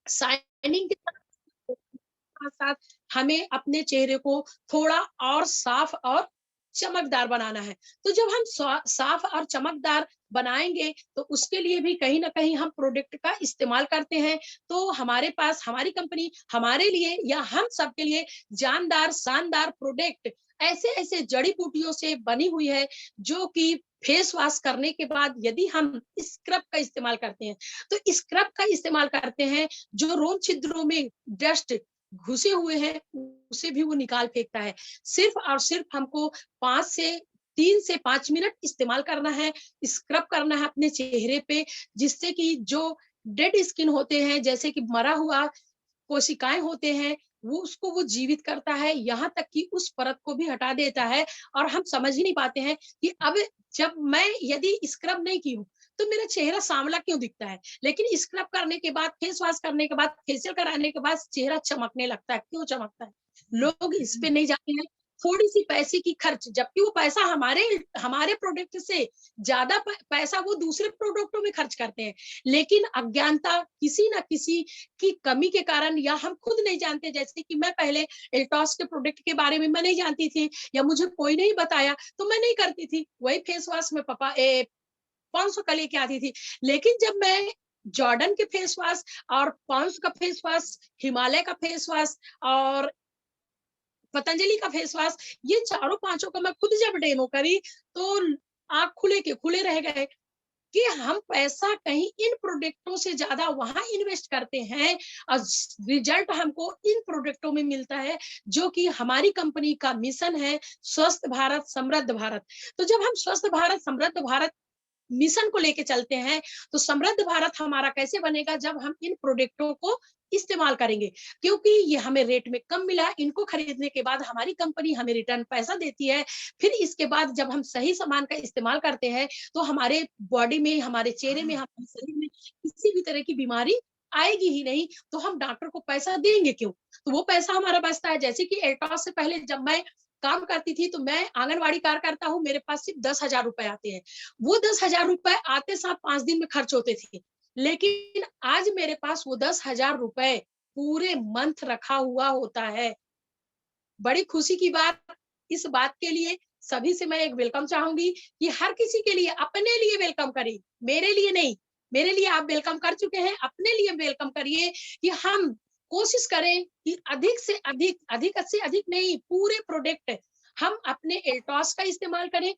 Shining के साथ-साथ हमें अपने चेहरे को थोड़ा और साफ और चमकदार बनाना है। तो जब हम साफ और चमकदार बनाएँगे, तो उसके लिए भी कहीं न कहीं हम प्रोडक्ट का इस्तेमाल करते हैं। तो हमारे पास हमारी कंपनी हमारे लिए या हम सबके लिए जानदार, शानदार प्रोडक्ट ऐसे-ऐसे जड़ी-बूटियों से बनी हुई है, जो कि फेस वॉश करने के बाद यदि हम स्क्रब का इस्तेमाल करते हैं, तो स्क्रब का इस्तेमाल करते हैं, जो रोम छिद्रों में डस्ट घुसे हुए हैं, उसे भी वो निकाल फेंकता है। सिर्फ़ और सिर्फ़ हमको 5 से 3 से 5 मिनट इस्तेमाल करना है, स्क्रब करना है अपने चेहरे पे, जिससे कि जो डेड स्किन होते हैं, जैसे कि मरा हुआ कोशिकाएँ होते हैं, वो जीवित करता है, यहाँ तक कि उस परत को भी हटा देता है और हम समझ ही नहीं पाते हैं कि अब जब मैं यदि स्क्रब नहीं की हूँ, तो मेरा चेहरा सांवला क्यों दिखता है? लेकिन स्क्रब करने के बाद, फेस वॉश करने के बाद, फेशियल कराने के बाद चेहरा चमकने लगता है, क्यों चमकता है? लोग इस पे नहीं जाते हैं, थोड़ी-सी पैसे की खर्च, जबकि वो पैसा हमारे हमारे प्रोडक्ट से ज़्यादा पैसा वो दूसरे प्रोडक्टों में खर्च करते हैं। लेकिन अज्ञानता किसी न किसी की कमी के कारण या हम खुद नहीं जानते, जैसे कि मैं पहले एल्टॉस के प्रोडक्ट के बारे में मैं नहीं जानती थी या मुझे कोई नहीं बताया तो मैं नहीं करती थी। वही फेस वॉश में 500 का लेके आती थी। लेकिन जब मैं जॉर्डन के फेस वॉश और पॉन्ड्स का फेस वॉश, हिमालय का फेस वॉश और पतंजलि का फेस वॉश, ये चारों पांचों का मैं खुद जब डेमो करी, तो आँख खुले के खुले रह गए कि हम पैसा कहीं इन प्रोडक्टों से ज़्यादा वहाँ इन्वेस्ट करते हैं और रिजल्ट हमको इन प्रोडक्टों में मिलता है, जो कि हमारी कंपनी का मिशन है स्वस्थ भारत, समृद्ध भारत। तो जब हम स्वस्थ भारत, समृद्ध भारत मिशन को लेके चलते हैं, तो समृद्ध भारत हमारा कैसे बनेगा जब हम इन प्रोडक्टों को इस्तेमाल करेंगे, क्योंकि ये हमें रेट में कम मिला, इनको खरीदने के बाद हमारी कंपनी हमें रिटर्न पैसा देती है। फिर इसके बाद जब हम सही सामान का इस्तेमाल करते हैं, तो हमारे बॉडी में, हमारे चेहरे में, हमारे शरीर में किसी भी तरह की बीमारी आएगी ही नहीं, तो हम डॉक्टर को पैसा देंगे क्यों? तो वो पैसा हमारा बचता है। जैसे कि एटॉस से पहले जब मैं काम करती थी, तो मैं आंगनवाड़ी कार्यकर्ता हूँ, मेरे पास सिर्फ 10,000 रुपए आते हैं। वो 10,000 रुपए आते साथ 5 दिन में खर्च होते थे। लेकिन आज मेरे पास वो 10,000 रुपए पूरे मंथ रखा हुआ होता है। बड़ी खुशी की बात, इस बात के लिए सभी से मैं एक वेलकम चाहूँगी कि हर किसी के लिए, अपने लिए वेलकम करें, मेरे लिए नहीं। मेरे लिए आप वेलकम कर चुके हैं, अपने लिए वेलकम करिए कि हम कोशिश करें कि अधिक से अधिक नहीं, पूरे प्रोडक्ट हम अपने एल्टॉस का इस्तेमाल करें,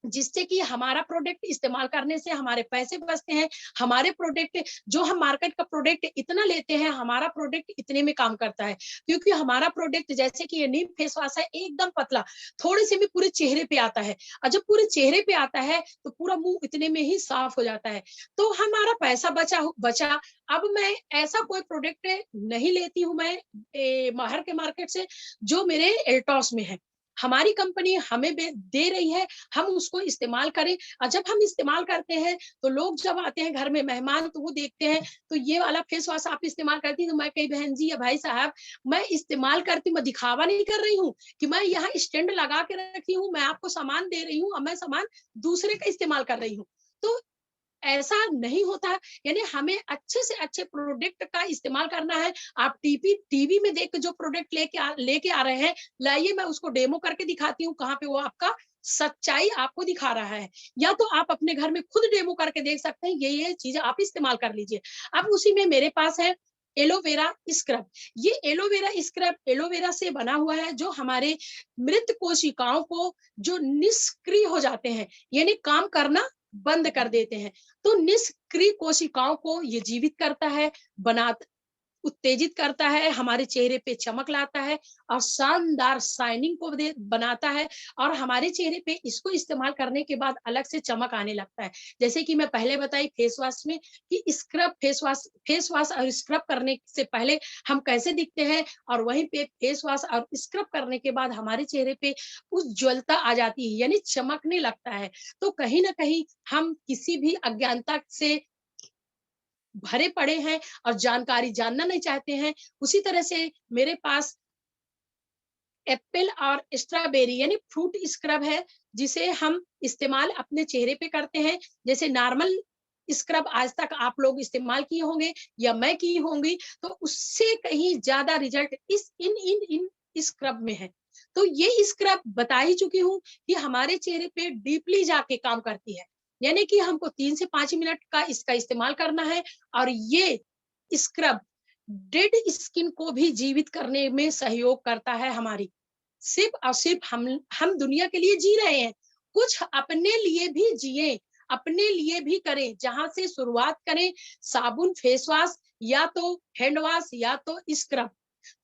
जिससे कि हमारा प्रोडक्ट इस्तेमाल करने से हमारे पैसे बचते हैं। हमारे प्रोडक्ट, जो हम मार्केट का प्रोडक्ट इतना लेते हैं, हमारा प्रोडक्ट इतने में काम करता है। क्योंकि हमारा प्रोडक्ट, जैसे कि ये नीम फेस वॉश है, एकदम पतला, थोड़े से में पूरे चेहरे पे आता है और जब पूरे चेहरे पे आता है, तो पूरा मुँह इतने में ही साफ हो जाता है। तो हमारा पैसा बचा। अब मैं ऐसा कोई प्रोडक्ट नहीं लेती हूँ मैं बाहर के मार्केट से, जो मेरे एल्टॉस में है। हमारी कंपनी हमें दे रही है, हम उसको इस्तेमाल करें और जब हम इस्तेमाल करते हैं, तो लोग जब आते हैं घर में मेहमान, तो वो देखते हैं, तो ये वाला फेस वॉश आप इस्तेमाल करती हैं? तो मैं कही, बहन जी या भाई साहब, मैं इस्तेमाल करती हूँ, मैं दिखावा नहीं कर रही हूँ कि मैं यहाँ स्टैंड लगा के रखी हूँ, मैं आपको सामान दे रही हूँ और मैं सामान दूसरे का इस्तेमाल कर रही हूँ। तो ऐसा नहीं होता, यानी हमें अच्छे से अच्छे प्रोडक्ट का इस्तेमाल करना है। आप टीवी में देख के जो प्रोडक्ट लेके आ रहे हैं, लाइए मैं उसको डेमो करके दिखाती हूँ, कहाँ पे वो आपका सच्चाई आपको दिखा रहा है। या तो आप अपने घर में खुद डेमो करके देख सकते हैं, ये चीज़ें आप इस्तेमाल कर लीजिए। अब उसी में मेरे पास है एलोवेरा स्क्रब। ये एलोवेरा स्क्रब एलोवेरा से बना हुआ है, जो हमारे मृत कोशिकाओं को जो निष्क्रिय हो जाते हैं, यानी काम करना बंद कर देते हैं, तो निष्क्रिय कोशिकाओं को ये जीवित करता है, बना उत्तेजित करता है, हमारे चेहरे पे चमक लाता है और शानदार शाइनिंग को बनाता है और हमारे चेहरे पे इसको इस्तेमाल करने के बाद अलग से चमक आने लगता है। जैसे कि मैं पहले बताई फेस वॉश में कि स्क्रब फेस वॉश और स्क्रब करने से पहले हम कैसे दिखते हैं और वहीं पे फेस वॉश और स्क्रब करने के बाद हमारे चेहरे पे उज्ज्वलता आ जाती है, यानी चमकने लगता है। तो कहीं न कहीं हम किसी भी अज्ञानता से भरे पड़े हैं और जानकारी जानना नहीं चाहते हैं। उसी तरह से मेरे पास एप्पल और स्ट्रॉबेरी यानी फ्रूट स्क्रब है, जिसे हम इस्तेमाल अपने चेहरे पे करते हैं। जैसे नॉर्मल स्क्रब आज तक आप लोग इस्तेमाल किए होंगे या मैं की होंगी, तो उससे कहीं ज्यादा रिजल्ट इस इन इन इन स्क्रब में है। तो ये स्क्रब बता ही चुकी हूँ कि हमारे चेहरे पे डीपली जाके काम करती है, यानी कि हमको 3 से 5 मिनट का इसका इस्तेमाल करना है। और ये स्क्रब डेड स्किन को भी जीवित करने में सहयोग करता है हमारी। सिर्फ और सिर्फ हम दुनिया के लिए जी रहे हैं, कुछ अपने लिए भी जिए, अपने लिए भी करें। जहां से शुरुआत करें, साबुन, फेस वॉश या तो हैंड वॉश या तो स्क्रब।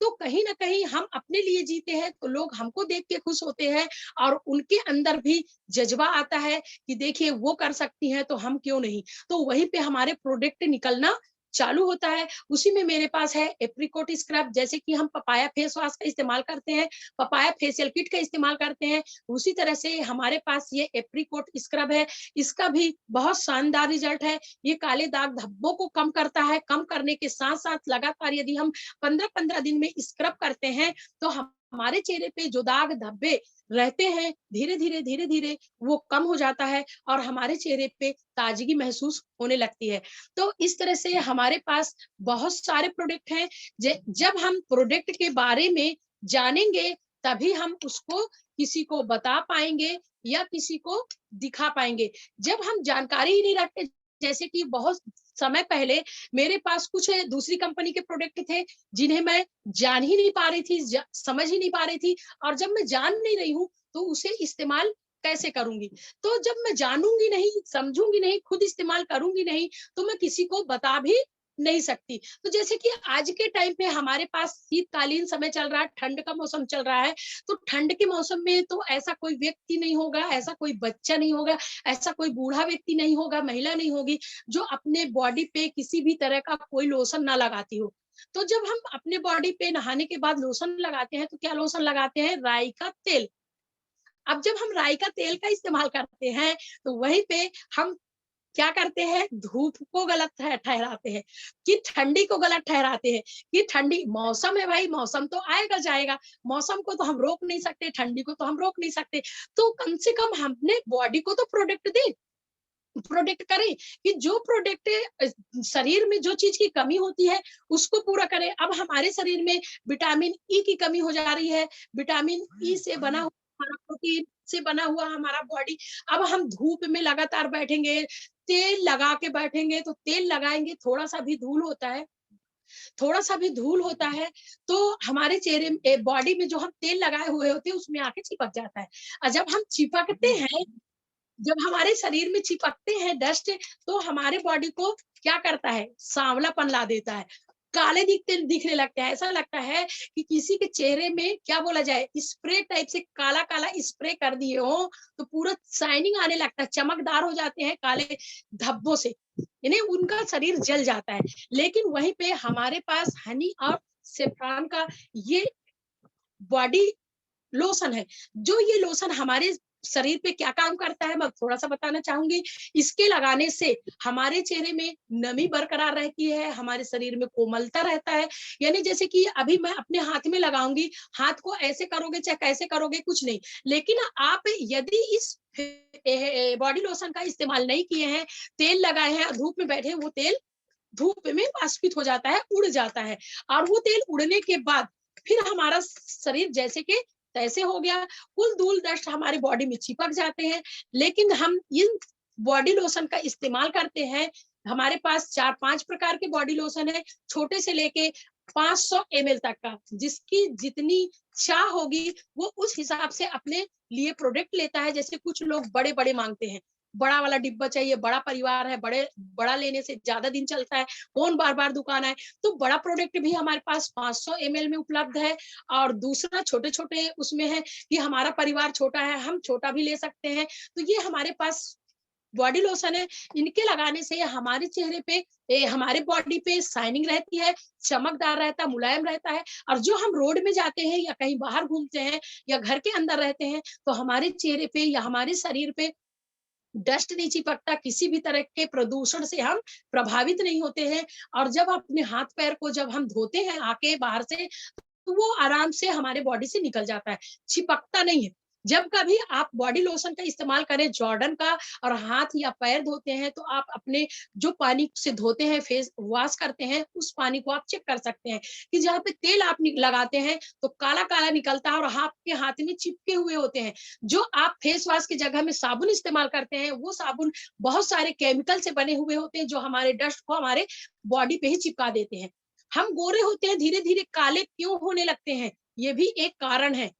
तो कहीं ना कहीं हम अपने लिए जीते हैं तो लोग हमको देख के खुश होते हैं, और उनके अंदर भी जज्बा आता है कि देखिए वो कर सकती हैं तो हम क्यों नहीं। तो वहीं पे हमारे प्रोडक्ट निकलना चालू होता है। उसी में मेरे पास है एप्रिकॉट स्क्रब, जैसे कि हम पपाया फेस वॉश का इस्तेमाल करते हैं, पपाया फेशियल किट का इस्तेमाल करते हैं, उसी तरह से हमारे पास ये एप्रिकॉट स्क्रब है। इसका भी बहुत शानदार रिजल्ट है। ये काले दाग धब्बों को कम करता है। कम करने के साथ साथ लगातार यदि हम 15-15 दिन में स्क्रब करते हैं तो हमारे चेहरे पे जो दाग धब्बे रहते हैं, धीरे धीरे वो कम हो जाता है और हमारे चेहरे पे ताजगी महसूस होने लगती है। तो इस तरह से हमारे पास बहुत सारे प्रोडक्ट हैं। जब हम प्रोडक्ट के बारे में जानेंगे तभी हम उसको किसी को बता पाएंगे या किसी को दिखा पाएंगे। जब हम जानकारी ही नहीं रखते, जैसे कि बहुत समय पहले मेरे पास कुछ दूसरी कंपनी के प्रोडक्ट थे जिन्हें मैं जान ही नहीं पा रही थी, समझ ही नहीं पा रही थी, और जब मैं जान नहीं रही हूँ तो उसे इस्तेमाल कैसे करूंगी। तो जब मैं जानूंगी नहीं, समझूंगी नहीं, खुद इस्तेमाल करूंगी नहीं, तो मैं किसी को बता भी नहीं सकती। तो जैसे कि आज के टाइम पे हमारे पास शीतकालीन समय चल रहा है, ठंड का मौसम चल रहा है, तो ठंड के मौसम में तो ऐसा कोई व्यक्ति नहीं होगा, ऐसा कोई बच्चा नहीं होगा, ऐसा कोई बूढ़ा व्यक्ति नहीं होगा, महिला नहीं होगी जो अपने बॉडी पे किसी भी तरह का कोई लोशन ना लगाती हो। तो जब हम अपने बॉडी पे नहाने के बाद लोशन लगाते हैं तो क्या लोशन लगाते हैं? राई का तेल। अब जब हम राई का तेल का इस्तेमाल करते हैं तो वहीं पे हम क्या करते हैं? धूप को गलत ठहराते हैं कि ठंडी को गलत ठहराते हैं कि ठंडी मौसम है भाई, मौसम तो आएगा जाएगा, मौसम को तो हम रोक नहीं सकते, ठंडी को तो हम रोक नहीं सकते। तो कम से कम हमने बॉडी को तो प्रोटेक्ट दे, प्रोटेक्ट करें कि जो प्रोडक्ट शरीर में जो चीज की कमी होती है उसको पूरा करें। अब हमारे शरीर में विटामिन ई की कमी हो जा रही है, विटामिन ई से बना हुआ हमारा प्रोटीन से बना हुआ हमारा बॉडी। अब हम धूप में लगातार बैठेंगे, तेल लगा के बैठेंगे, तो तेल लगाएंगे, थोड़ा सा भी धूल होता है, थोड़ा सा भी धूल होता है तो हमारे चेहरे बॉडी में जो हम तेल लगाए हुए होते हैं उसमें आके चिपक जाता है। और जब हम चिपकते हैं, जब हमारे शरीर में चिपकते हैं डस्ट, तो हमारे बॉडी को क्या करता है? सांवलापन ला देता है, काले दिखने लगते हैं। ऐसा लगता है कि किसी के चेहरे में क्या बोला जाए, स्प्रे टाइप से काला काला स्प्रे कर दिए हो, तो पूरा शाइनिंग आने लगता है, चमकदार हो जाते हैं काले धब्बों से, यानी उनका शरीर जल जाता है। लेकिन वहीं पे हमारे पास हनी और सेफ्रॉन का ये बॉडी लोशन है। जो ये लोशन हमारे शरीर पे क्या काम करता है मैं थोड़ा सा बताना चाहूंगी। इसके लगाने से हमारे चेहरे में नमी बरकरार रहती है, हमारे शरीर में कोमलता रहता है। यानी जैसे कि अभी मैं अपने हाथ में लगाऊंगी, हाथ को ऐसे करोगे चाहे कैसे करोगे कुछ नहीं, लेकिन आप यदि इस बॉडी लोशन का इस्तेमाल नहीं किए हैं, तेल लगाए हैं, धूप में बैठे, वो तेल धूप में वाष्पित हो जाता है, उड़ जाता है, और वो तेल उड़ने के बाद फिर हमारा शरीर जैसे कि तैसे हो गया, कुल धूल डस्ट हमारी बॉडी में चिपक जाते हैं। लेकिन हम इन बॉडी लोशन का इस्तेमाल करते हैं। हमारे पास 4-5 प्रकार के बॉडी लोशन है, छोटे से लेके 500 ml तक का, जिसकी जितनी चाह होगी वो उस हिसाब से अपने लिए प्रोडक्ट लेता है। जैसे कुछ लोग बड़े बड़े मांगते हैं, बड़ा वाला डिब्बा चाहिए, बड़ा परिवार है, बड़ा लेने से ज्यादा दिन चलता है, कौन बार बार दुकान आए, तो बड़ा प्रोडक्ट भी हमारे पास 500 ml में उपलब्ध है। और दूसरा छोटे छोटे उसमें है कि हमारा परिवार छोटा है, हम छोटा भी ले सकते हैं। तो ये हमारे पास बॉडी लोशन है, इनके लगाने से हमारे चेहरे पे हमारे बॉडी पे शाइनिंग रहती है, चमकदार रहता है, मुलायम रहता है। और जो हम रोड में जाते हैं या कहीं बाहर घूमते हैं या घर के अंदर रहते हैं, तो हमारे चेहरे पे या हमारे शरीर पे डस्ट नहीं चिपकता, किसी भी तरह के प्रदूषण से हम प्रभावित नहीं होते हैं। और जब अपने हाथ पैर को जब हम धोते हैं आके बाहर से, तो वो आराम से हमारे बॉडी से निकल जाता है, चिपकता नहीं है। जब कभी आप बॉडी लोशन का इस्तेमाल करें जॉर्डन का और हाथ या पैर धोते हैं, तो आप अपने जो पानी से धोते हैं, फेस वॉश करते हैं, उस पानी को आप चेक कर सकते हैं कि जहाँ पे तेल आप लगाते हैं तो काला काला निकलता है और आपके हाथ में चिपके हुए होते हैं। जो आप फेस वॉश की जगह में साबुन इस्तेमाल करते हैं, वो साबुन बहुत सारे केमिकल से बने हुए होते हैं जो हमारे डस्ट को हमारे बॉडी पे ही चिपका देते हैं। हम गोरे होते हैं, धीरे धीरे काले क्यों होने लगते हैं, ये भी एक कारण है।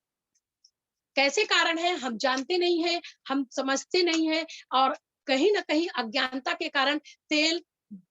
कैसे कारण है हम जानते नहीं हैं, हम समझते नहीं हैं, और कहीं न कहीं अज्ञानता के कारण तेल,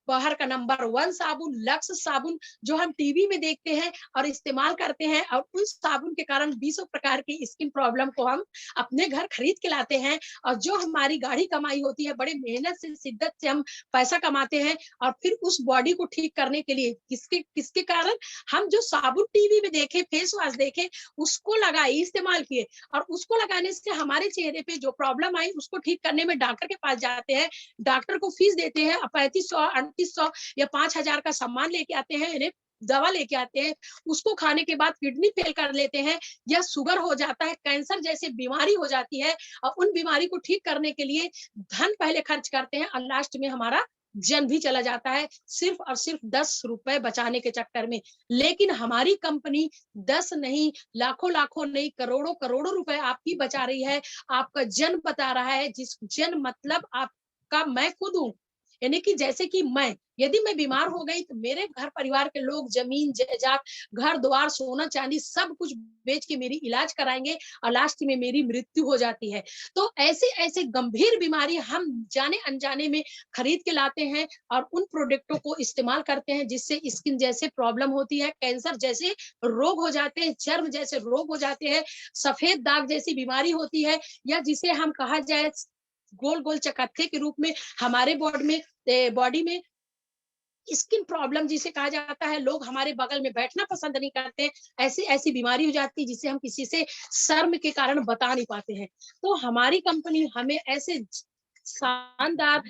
बाहर का नंबर 1 साबुन, लक्स साबुन जो हम टीवी में देखते हैं और इस्तेमाल करते हैं, और उस साबुन के कारण बीसों प्रकार की स्किन प्रॉब्लम को हम अपने घर खरीद के लाते हैं, और जो हमारी गाढ़ी कमाई होती है, बड़े मेहनत से, शिद्दत से हम पैसा कमाते हैं, और फिर उस बॉडी को ठीक करने के लिए किसके किसके कारण हम जो साबुन टीवी में देखे, फेस वॉश देखे, उसको लगाए, इस्तेमाल किए, और उसको लगाने से हमारे चेहरे पे जो प्रॉब्लम आई उसको ठीक करने में डॉक्टर के पास जाते हैं। डॉक्टर को फीस देते हैं 3500 3800 या 5000 का सामान लेके आते हैं, यानी दवा लेके आते हैं, उसको खाने के बाद किडनी फेल कर लेते हैं, या शुगर हो जाता है, कैंसर जैसी बीमारी हो जाती है, और उन बीमारी को ठीक करने के लिए धन पहले खर्च करते हैं, और लास्ट में हमारा जन भी चला जाता है, सिर्फ और सिर्फ 10 रुपए बचाने के चक्कर में। लेकिन हमारी कंपनी 10 नहीं, लाखों लाखों नहीं, करोड़ों करोड़ों रुपए आपकी बचा रही है, आपका जन बता रहा है, जिस जन मतलब आपका मैं खुद हूँ। यानी कि जैसे कि मैं, यदि मैं बीमार हो गई तो मेरे घर परिवार के लोग जमीन जायदाद, घर द्वार, सोना चांदी सब कुछ बेच के मेरी इलाज कराएंगे, और लास्ट में मेरी मृत्यु हो जाती है। तो ऐसे ऐसे गंभीर बीमारी हम जाने अनजाने में खरीद के लाते हैं, और उन प्रोडक्टों को इस्तेमाल करते हैं, जिससे स्किन जैसे प्रॉब्लम होती है, कैंसर जैसे रोग हो जाते हैं, चर्म जैसे रोग हो जाते हैं, सफेद दाग जैसी बीमारी होती है, या जिसे हम कहा जाए गोल गोल चकत्थे के रूप में हमारे बॉडी में स्किन प्रॉब्लम जिसे कहा जाता है, लोग हमारे बगल में बैठना पसंद नहीं करते, ऐसी ऐसी बीमारी हो जाती है जिसे हम किसी से शर्म के कारण बता नहीं पाते हैं। तो हमारी कंपनी हमें ऐसे शानदार,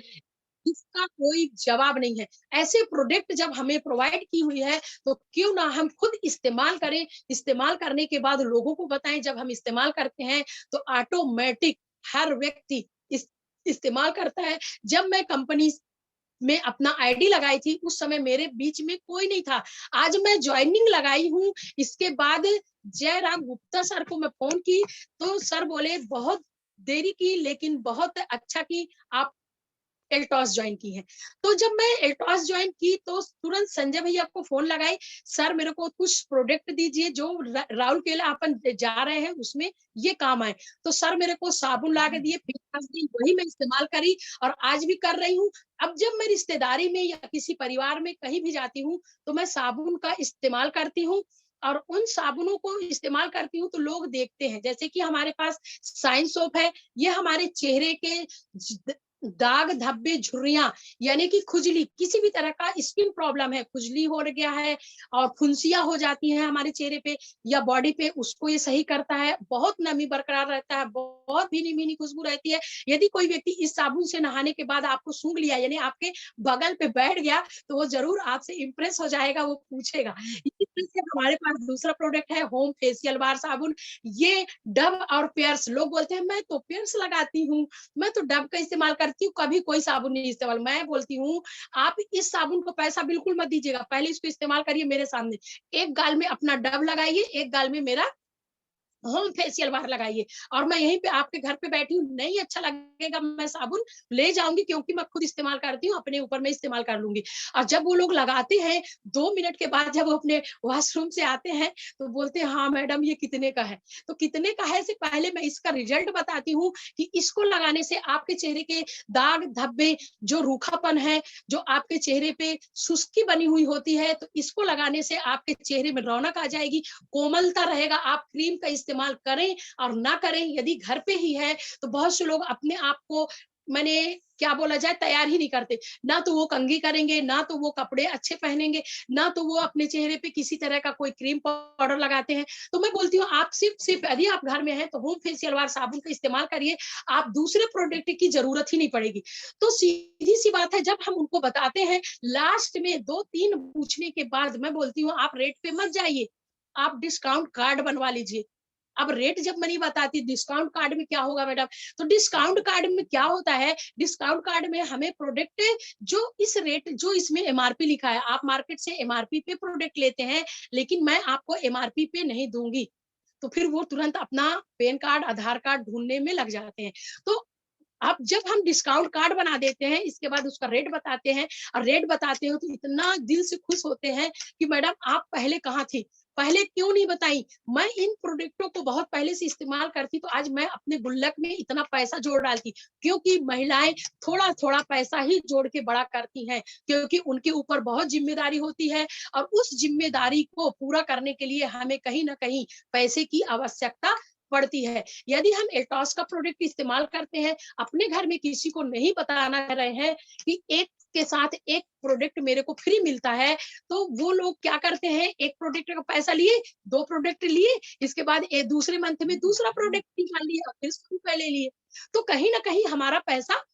इसका कोई जवाब नहीं है, ऐसे प्रोडक्ट जब हमें प्रोवाइड की हुई है, तो क्यों ना हम खुद इस्तेमाल करें, इस्तेमाल करने के बाद लोगों को बताएं। जब हम इस्तेमाल करते हैं तो ऑटोमेटिक हर व्यक्ति इस्तेमाल करता है। जब मैं कंपनी में अपना आईडी लगाई थी, उस समय मेरे बीच में कोई नहीं था। आज मैं जॉइनिंग लगाई हूँ, इसके बाद जयराम गुप्ता सर को मैं फ़ोन की, तो सर बोले बहुत देरी की लेकिन बहुत अच्छा की, आप एल्टॉस ज्वाइन की है। तो जब मैं एल्टॉस ज्वाइन की तो तुरंत संजय भैया को फ़ोन लगाई, सर मेरे को कुछ प्रोडक्ट दीजिए जो राउरकेला अपन जा रहे हैं उसमें ये काम आए। तो सर मेरे को साबुन ला के दिए, फेस वॉश दी, वही मैं इस्तेमाल करी और आज भी कर रही हूँ। अब जब मैं रिश्तेदारी में या किसी परिवार में कहीं भी जाती हूँ, तो मैं साबुन का इस्तेमाल करती हूँ, और उन साबुनों को इस्तेमाल करती हूँ तो लोग देखते हैं। जैसे कि हमारे पास साइन सोप है, ये हमारे चेहरे के दाग धब्बे झुर्रियां, यानी कि खुजली, किसी भी तरह का स्किन प्रॉब्लम है, खुजली हो गया है और फुंसियां हो जाती हैं हमारे चेहरे पे या बॉडी पे, उसको ये सही करता है। बहुत नमी बरकरार रहता है, बहुत भीनी भीनी खुशबू रहती है। यदि कोई व्यक्ति इस साबुन से नहाने के बाद आपको सूंघ लिया, यानी आपके बगल पे बैठ गया, तो वो जरूर आपसे इंप्रेस हो जाएगा, वो पूछेगा। इसी तरह से हमारे पास दूसरा प्रोडक्ट है होम फेशियल बार साबुन। ये डव और पियर्स, लोग बोलते हैं मैं तो पियर्स लगाती हूँ, मैं तो डव का इस्तेमाल करती हूँ, कभी कोई साबुन नहीं इस्तेमाल। मैं बोलती हूँ आप इस साबुन को पैसा बिल्कुल मत दीजिएगा, पहले इसको इस्तेमाल करिए मेरे सामने। एक गाल में अपना डव लगाइए, एक गाल में मेरा होम फेशियल बार लगाइए, और मैं यहीं पे आपके घर पे बैठी हूँ, नहीं अच्छा लगेगा मैं साबुन ले जाऊंगी, क्योंकि मैं खुद इस्तेमाल करती हूँ, अपने ऊपर मैं इस्तेमाल कर लूंगी। और जब वो लोग लगाते हैं 2 मिनट के बाद, जब वो अपने वॉशरूम से आते हैं, तो बोलते हैं हाँ मैडम ये कितने का है। तो कितने का है से पहले मैं इसका रिजल्ट बताती हूँ कि इसको लगाने से आपके चेहरे के दाग धब्बे, जो रूखापन है, जो आपके चेहरे पे सुस्की बनी हुई होती है, तो इसको लगाने से आपके चेहरे में रौनक आ जाएगी, कोमलता रहेगा। आप क्रीम का इस्तेमाल करें और ना करें, यदि घर पे ही है तो बहुत से लोग अपने आप को, मैंने क्या बोला जाए, तैयार ही नहीं करते। ना तो वो कंघी करेंगे, ना तो वो कपड़े अच्छे पहनेंगे, ना तो वो अपने चेहरे पे किसी तरह का कोई क्रीम पाउडर लगाते हैं। तो मैं बोलती हूँ आप सिर्फ यदि आप घर में हैं तो होम फेशियल वार साबुन का इस्तेमाल करिए, आप दूसरे प्रोडक्ट की जरूरत ही नहीं पड़ेगी। तो सीधी सी बात है, जब हम उनको बताते हैं, लास्ट में 2-3 पूछने के बाद मैं बोलती हूँ आप रेट पे मत जाइए, आप डिस्काउंट कार्ड बनवा लीजिए। अब रेट जब मैं नहीं बताती, डिस्काउंट कार्ड में क्या होगा मैडम? तो डिस्काउंट कार्ड में क्या होता है, डिस्काउंट कार्ड में हमें प्रोडक्ट जो इस रेट, जो इसमें एमआरपी लिखा है, आप मार्केट से एमआरपी पे प्रोडक्ट लेते हैं, लेकिन मैं आपको एमआरपी पे नहीं दूंगी। तो फिर वो तुरंत अपना पैन कार्ड, आधार कार्ड ढूंढने में लग जाते हैं। तो अब जब हम डिस्काउंट कार्ड बना देते हैं, इसके बाद उसका रेट बताते हैं, और रेट बताते हो तो इतना दिल से खुश होते हैं कि मैडम आप पहले कहाँ थी, पहले क्यों नहीं बताई? मैं इन प्रोडक्टों को बहुत पहले से इस्तेमाल करती, तो आज मैं अपने गुल्लक में इतना पैसा जोड़ डालती। क्योंकि महिलाएं थोड़ा थोड़ा पैसा ही जोड़ के बड़ा करती हैं, क्योंकि उनके ऊपर बहुत जिम्मेदारी होती है, और उस जिम्मेदारी को पूरा करने के लिए हमें कहीं ना कहीं पैसे की आवश्यकता पड़ती है। यदि हम एल्टॉस का प्रोडक्ट इस्तेमाल करते हैं, अपने घर में किसी को नहीं बताना रहे हैं कि एक के साथ एक प्रोडक्ट मेरे को फ्री मिलता है, तो वो लोग क्या करते हैं, एक प्रोडक्ट का पैसा लिए, 2 प्रोडक्ट लिए, इसके बाद दूसरे मंथ में दूसरा प्रोडक्ट निकाल लिया, फिर 100 रुपए ले लिए। तो कहीं ना कहीं हमारा पैसा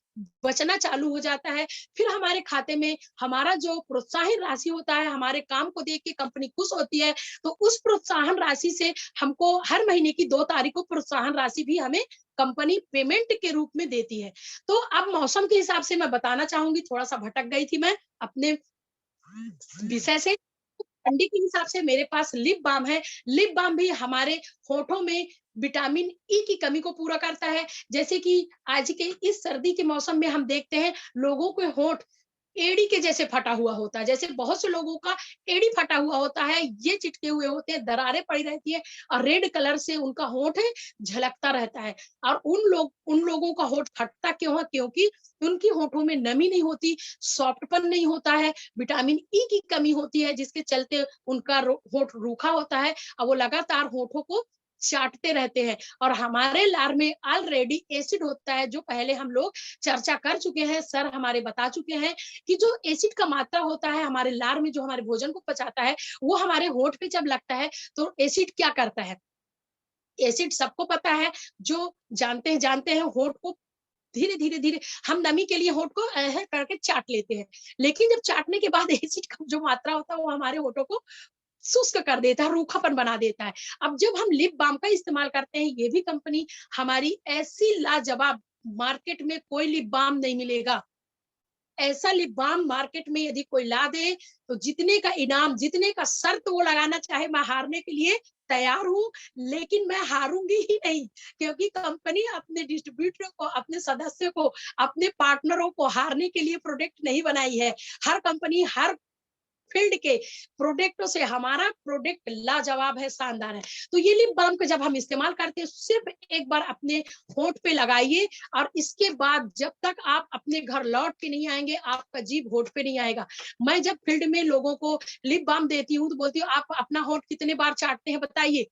बचना चालू हो जाता है। फिर हमारे खाते में हमारा जो प्रोत्साहन राशि होता है, हमारे काम को देख के कंपनी खुश होती है, तो उस प्रोत्साहन राशि से हमको हर महीने की 2 तारीख को प्रोत्साहन राशि भी हमें कंपनी पेमेंट के रूप में देती है। तो अब मौसम के हिसाब से मैं बताना चाहूंगी, थोड़ा सा भटक गई थी मैं अपने विषय से। ठंडी के हिसाब से मेरे पास लिप बाम है। लिप बाम भी हमारे होठों में विटामिन ई की कमी को पूरा करता है। जैसे कि आज के इस सर्दी के मौसम में हम देखते हैं लोगों के होठ एड़ी के जैसे फटा हुआ होता है, जैसे बहुत से लोगों का एड़ी फटा हुआ होता है, ये चिटके हुए होते हैं, दरारें पड़ी रहती है, और रेड कलर से उनका होठ है झलकता रहता है। और उन लोगों का होठ फटता क्यों है? क्योंकि उनकी होठों में नमी नहीं होती, सॉफ्टपन नहीं होता है, विटामिन ई की कमी होती है, जिसके चलते उनका होठ रूखा होता है, और वो लगातार होठों को चाटते रहते हैं। और हमारे लार में ऑलरेडी एसिड होता है, जो पहले हम लोग चर्चा कर चुके हैं, सर हमारे बता चुके हैं कि जो एसिड का मात्रा होता है हमारे लार में, जो हमारे भोजन को पचाता है, वो हमारे होठ पे जब लगता है, तो एसिड क्या करता है? एसिड सबको पता है, जो जानते हैं होठ को धीरे धीरे धीरे हम नमी के लिए होठ को करके चाट लेते हैं, लेकिन जब चाटने के बाद एसिड का जो मात्रा होता है वो हमारे होठों को शुष्क कर देता है, रूखापन बना देता है। अब जब हम लिप बाम का इस्तेमाल करते हैं, ये भी कंपनी हमारी ऐसी लाजवाब, मार्केट में कोई लिप बाम नहीं मिलेगा, ऐसा लिप बाम मार्केट में यदि कोई ला दे, तो जितने का इनाम, जितने का शर्त वो लगाना चाहे, मैं हारने के लिए तैयार हूँ, लेकिन मैं हारूंगी ही नहीं, क्योंकि कंपनी अपने डिस्ट्रीब्यूटर को, अपने सदस्य को, अपने पार्टनरों को हारने के लिए प्रोडक्ट नहीं बनाई है। हर कंपनी हर फील्ड के प्रोडक्टों से हमारा प्रोडक्ट लाजवाब है, शानदार है। तो ये लिप बाम को जब हम इस्तेमाल करते हैं, सिर्फ एक बार अपने होंठ पे लगाइए, और इसके बाद जब तक आप अपने घर लौट के नहीं आएंगे, आपका जीभ होंठ पे नहीं आएगा। मैं जब फील्ड में लोगों को लिप बाम देती हूँ, तो बोलती हूँ आप अपना होंठ कितने बार चाटते हैं बताइए?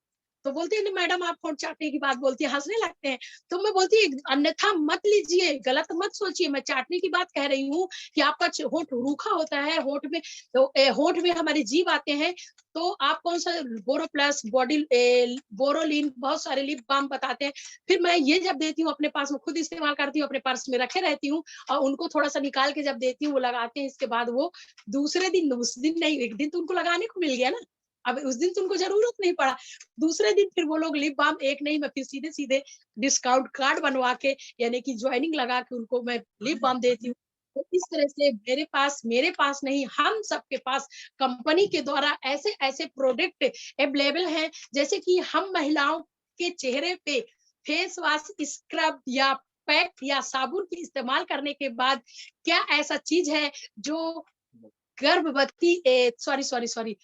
तो बोलते हैं मैडम आप होंठ चाटने की बात बोलती है, हंसने लगते हैं। तो मैं बोलती है अन्यथा मत लीजिए, गलत मत सोचिए, मैं चाटने की बात कह रही हूँ कि आपका होंठ रूखा होता है, होंठ में तो होंठ में हमारे जीव आते हैं। तो आप कौन सा बोरो प्लस, बॉडी बोरोलिन, बहुत सारे लिप बाम बताते हैं। फिर मैं ये जब देती हूँ अपने पास में, खुद इस्तेमाल करती हूँ, अपने पर्स में रखे रहती हूँ, और उनको थोड़ा सा निकाल के जब देती हूँ, वो लगाते हैं। इसके बाद वो दूसरे दिन, उस दिन नहीं, एक दिन तो उनको लगाने को मिल गया ना, अब उस दिन तो उनको जरूरत नहीं पड़ा, दूसरे दिन फिर वो लोग लिप बाम एक नहीं, मैं फिर सीधे सीधे डिस्काउंट कार्ड बनवा के, यानी कि ज्वाइनिंग लगा के उनको मैं लिप बाम देती हूँ। तो इस तरह से मेरे पास नहीं, हम सबके पास कंपनी के द्वारा ऐसे ऐसे प्रोडक्ट अवेलेबल हैं, जैसे कि हम महिलाओं के चेहरे पे फेस वॉश, स्क्रब या पैक या साबुन के इस्तेमाल करने के बाद, क्या ऐसा चीज है जो गर्भवती सॉरी सॉरी सॉरी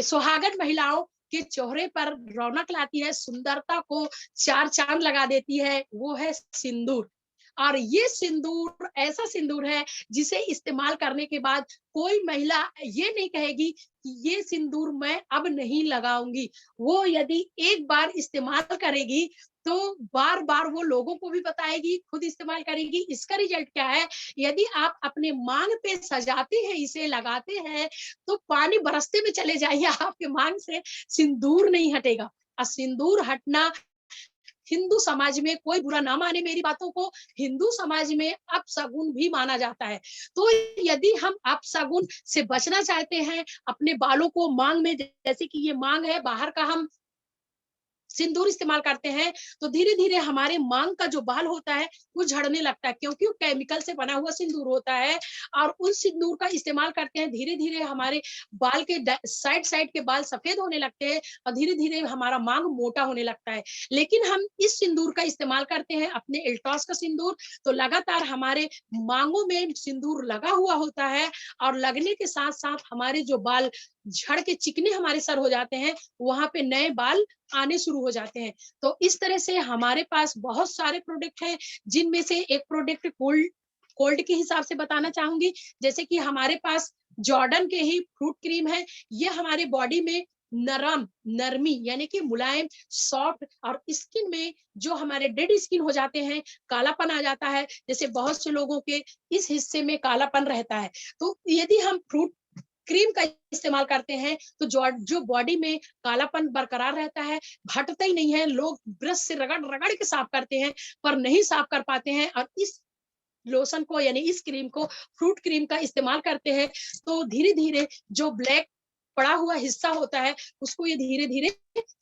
सुहागन महिलाओं के चेहरे पर रौनक लाती है, सुंदरता को चार चांद लगा देती है, वो है सिंदूर। और ये सिंदूर ऐसा सिंदूर है जिसे इस्तेमाल करने के बाद कोई महिला ये नहीं कहेगी कि ये सिंदूर मैं अब नहीं लगाऊंगी। वो यदि एक बार इस्तेमाल करेगी, तो बार बार वो लोगों को भी बताएगी, खुद इस्तेमाल करेगी। इसका रिजल्ट क्या है? यदि आप अपने मांग पे सजाते हैं, इसे लगाते हैं, तो पानी बरसते में चले जाइए, आपके मांग से सिंदूर नहीं हटेगा। और सिंदूर हटना, हिंदू समाज में, कोई बुरा ना माने मेरी बातों को, हिंदू समाज में अपशगुन भी माना जाता है। तो यदि हम अपशगुन से बचना चाहते हैं, अपने बालों को मांग में, जैसे कि ये मांग है, बाहर का हम सिंदूर इस्तेमाल करते हैं तो धीरे-धीरे हमारे मांग का जो बाल होता है वो झड़ने लगता है, क्योंकि वो केमिकल से बना हुआ सिंदूर होता है। और उस सिंदूर का इस्तेमाल करते हैं, धीरे-धीरे हमारे बाल के साइड-साइड के बाल सफेद होने लगते हैं और धीरे-धीरे हमारा मांग मोटा होने लगता है। लेकिन हम इस सिंदूर का इस्तेमाल करते हैं, अपने एल्टॉस का सिंदूर, तो लगातार हमारे मांगों में सिंदूर लगा हुआ होता है और लगने के साथ-साथ हमारे जो बाल झड़ के चिकने हमारे सर हो जाते हैं, वहाँ पे नए बाल आने शुरू हो जाते हैं। तो इस तरह से हमारे पास बहुत सारे प्रोडक्ट हैं, जिनमें से एक प्रोडक्ट कोल्ड कोल्ड के हिसाब से बताना चाहूँगी। जैसे कि हमारे पास जॉर्डन के ही फ्रूट क्रीम है, ये हमारे बॉडी में नरमी यानी कि मुलायम, सॉफ्ट और स्किन में जो हमारे डेड स्किन हो जाते हैं, कालापन आ जाता है, जैसे बहुत से लोगों के इस हिस्से में कालापन रहता है। तो यदि हम फ्रूट क्रीम का इस्तेमाल करते हैं तो जो बॉडी में कालापन बरकरार रहता है, हटता ही नहीं है। लोग ब्रश से रगड़-रगड़ के साफ करते हैं, पर नहीं साफ कर पाते हैं और इस लोशन को यानी इस क्रीम को फ्रूट क्रीम का इस्तेमाल करते हैं, तो धीरे-धीरे जो ब्लैक पड़ा हुआ हिस्सा होता है, उसको ये धीरे-धीरे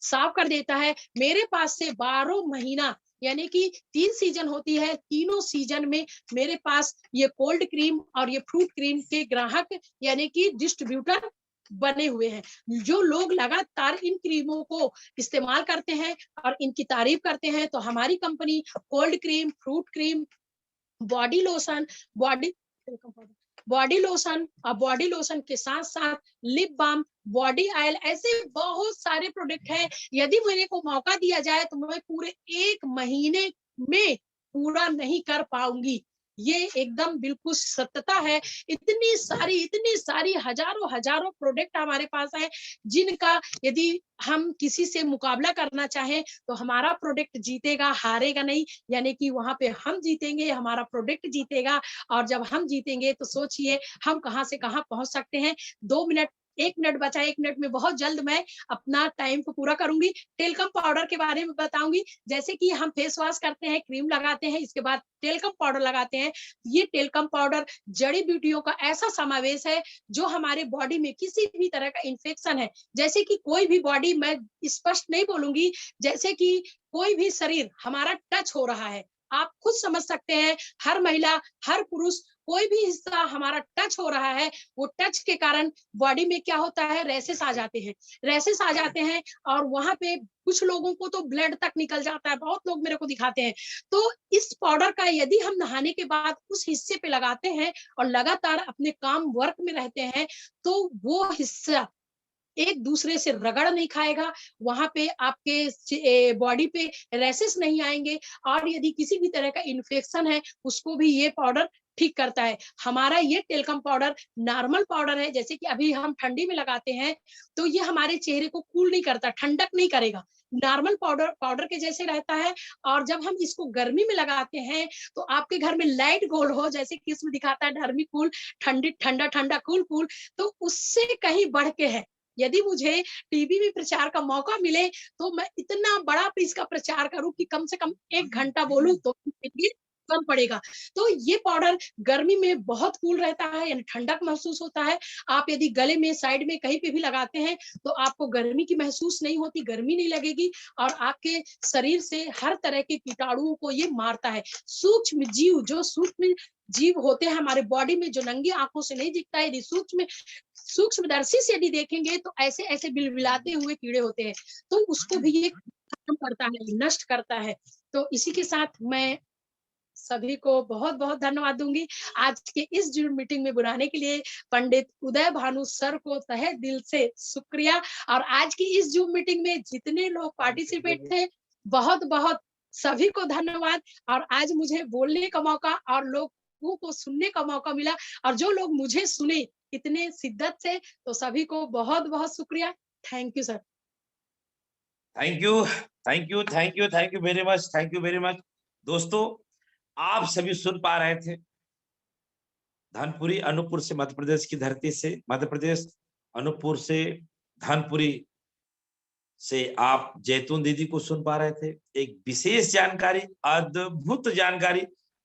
साफ कर देता है। मेरे पास से 12 महीना यानी कि 3 सीज़न होती है, तीनों सीज़न में मेरे पास ये कोल्ड क्रीम और ये फ्रूट क्रीम के ग्राहक यानी कि डिस्ट्रीब्यूटर बने हुए हैं। जो लोग लगातार इन क्रीमों को इस्तेमाल करते हैं और इनकी तारीफ करते हैं, तो हमारी company cold cream, fruit cream, body lotion, body body lotion और बॉडी लोशन के साथ-साथ लिप बाल्म, बॉडी ऑयल ऐसे बहुत सारे प्रोडक्ट हैं। यदि मेरे को मौका दिया जाए तो मैं पूरे 1 महीने में पूरा नहीं कर पाऊँगी। ये एकदम बिल्कुल सत्यता है। इतनी सारी हज़ारों प्रोडक्ट हमारे पास है, जिनका यदि हम किसी से मुकाबला करना चाहें, तो हमारा प्रोडक्ट जीतेगा, हारेगा नहीं। यानी कि वहाँ पे हम जीतेंगे, हमारा प्रोडक्ट जीतेगा और जब हम जीतेंगे तो सोचिए हम कहाँ से कहाँ पहुँच सकते हैं। 2 मिनट 1 मिनट बचा है, 1 मिनट में बहुत जल्द मैं अपना टाइम को पूरा करूँगी। टेल्कम पाउडर के बारे में बताऊँगी। जैसे कि हम फेस वॉश करते हैं, क्रीम लगाते हैं, इसके बाद टेल्कम पाउडर लगाते हैं। ये टेल्कम पाउडर जड़ी-बूटियों का ऐसा समावेश है, जो हमारे बॉडी में किसी भी तरह का इन्फेक्शन है, जैसे कि कोई भी बॉडी मैं स्पष्ट नहीं बोलूँगी, जैसे कि कोई भी शरीर हमारा टच हो रहा है, आप खुद समझ सकते हैं, हर महिला, हर पुरुष कोई भी हिस्सा हमारा टच हो रहा है, वो टच के कारण बॉडी में क्या होता है, रैशेस आ जाते हैं। रैशेस आ जाते हैं और वहाँ पे कुछ लोगों को तो ब्लड तक निकल जाता है, बहुत लोग मेरे को दिखाते हैं। तो इस पाउडर का यदि हम नहाने के बाद उस हिस्से पे लगाते हैं और लगातार अपने काम वर्क में रहते हैं, तो वो हिस्सा एक दूसरे से रगड़ नहीं खाएगा, वहाँ पे आपके बॉडी पे रैशेस नहीं आएँगे और यदि किसी भी तरह का इन्फेक्शन है, उसको भी ये पाउडर ठीक करता है। हमारा ये टेल्कम पाउडर नॉर्मल पाउडर है, जैसे कि अभी हम ठंडी में लगाते हैं, तो ये हमारे चेहरे को कूल नहीं करता, ठंडक नहीं करेगा। नॉर्मल पाउडर पाउडर के जैसे रहता है और जब हम इसको गर्मी में लगाते हैं, तो आपके घर में लाइट गोल हो, जैसे कि इसमें दिखाता है डर्मीकूल, ठंडी ठंडा-ठंडा, कूल-कूल, तो उससे कहीं बढ़ के है। यदि मुझे टीवी में प्रचार का मौका मिले, तो मैं इतना बड़ा पीस का प्रचार करूँ कि कम से कम 1 घंटा बोलूँ तो मेरे लिए कम पड़ेगा। तो ये पाउडर गर्मी में बहुत कूल रहता है, यानी ठंडक महसूस होता है। आप यदि गले में, साइड में कहीं पे भी लगाते हैं, तो आपको गर्मी की महसूस नहीं होती, गर्मी नहीं लगेगी और आपके शरीर से हर तरह के कीटाणुओं को ये मारता है। सूक्ष्म जीव जो सूक्ष्म जीव होते हैं हमारे बॉडी में, जो नंगी आँखों से नहीं दिखता है, यदि सूक्ष्मदर्शी से यदि देखेंगे तो ऐसे-ऐसे बिलबिलाते हुए कीड़े होते हैं, तो उसको भी ये खत्म करता है, नष्ट करता है। तो इसी के साथ मैं सभी को बहुत-बहुत धन्यवाद दूँगी। आज के इस ज़ूम मीटिंग में बुलाने के लिए पंडित उदय भानु सर को तहे दिल से शुक्रिया और आज की इस ज़ूम मीटिंग में जितने लोग पार्टिसिपेट थे, बहुत-बहुत सभी को धन्यवाद और आज मुझे बोलने का मौका और लोगों को सुनने का मौका मिला और जो लोग मुझे सुने इतने शिद्दत से, तो सभी को बहुत-बहुत शुक्रिया। Thank you sir. Thank you, thank you, thank you, thank you very much, thank you very much. दोस्तों, आप सभी सुन पा रहे थे धनपुरी अनूपपुर से, मध्य प्रदेश की धरती से, मध्य प्रदेश अनूपपुर से, धनपुरी से आप जैतून दीदी को सुन पा रहे थे। एक विशेष जानकारी, अद्भुत जानकारी,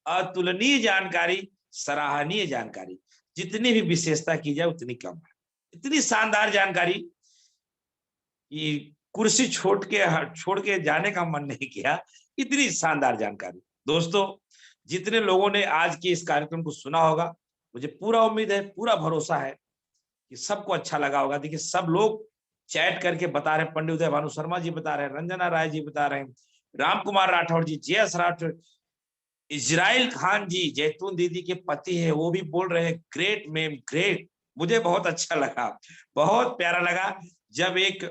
अतुलनीय जानकारी, सराहनीय जानकारी। जितनी भी विशेषता की जाए उतनी कम है। इतनी शानदार जानकारी कि कुर्सी छोड़ के जाने का मन नहीं किया, इतनी शानदार जानकारी। दोस्तों, जितने लोगों ने आज के इस कार्यक्रम को सुना होगा, मुझे पूरा उम्मीद है, पूरा भरोसा है कि सबको अच्छा लगा होगा। देखिए, सब लोग चैट करके बता रहे हैं, पंडित उदय भानु शर्मा जी बता रहे हैं, रंजना राय जी बता रहे हैं, राम कुमार राठौड़ जी, जयस राठौड़, इजराइल खान जी, जैतून दीदी के पति है, वो भी बोल रहे हैं ग्रेट मैम, ग्रेट। मुझे बहुत अच्छा लगा, बहुत प्यारा लगा जब एक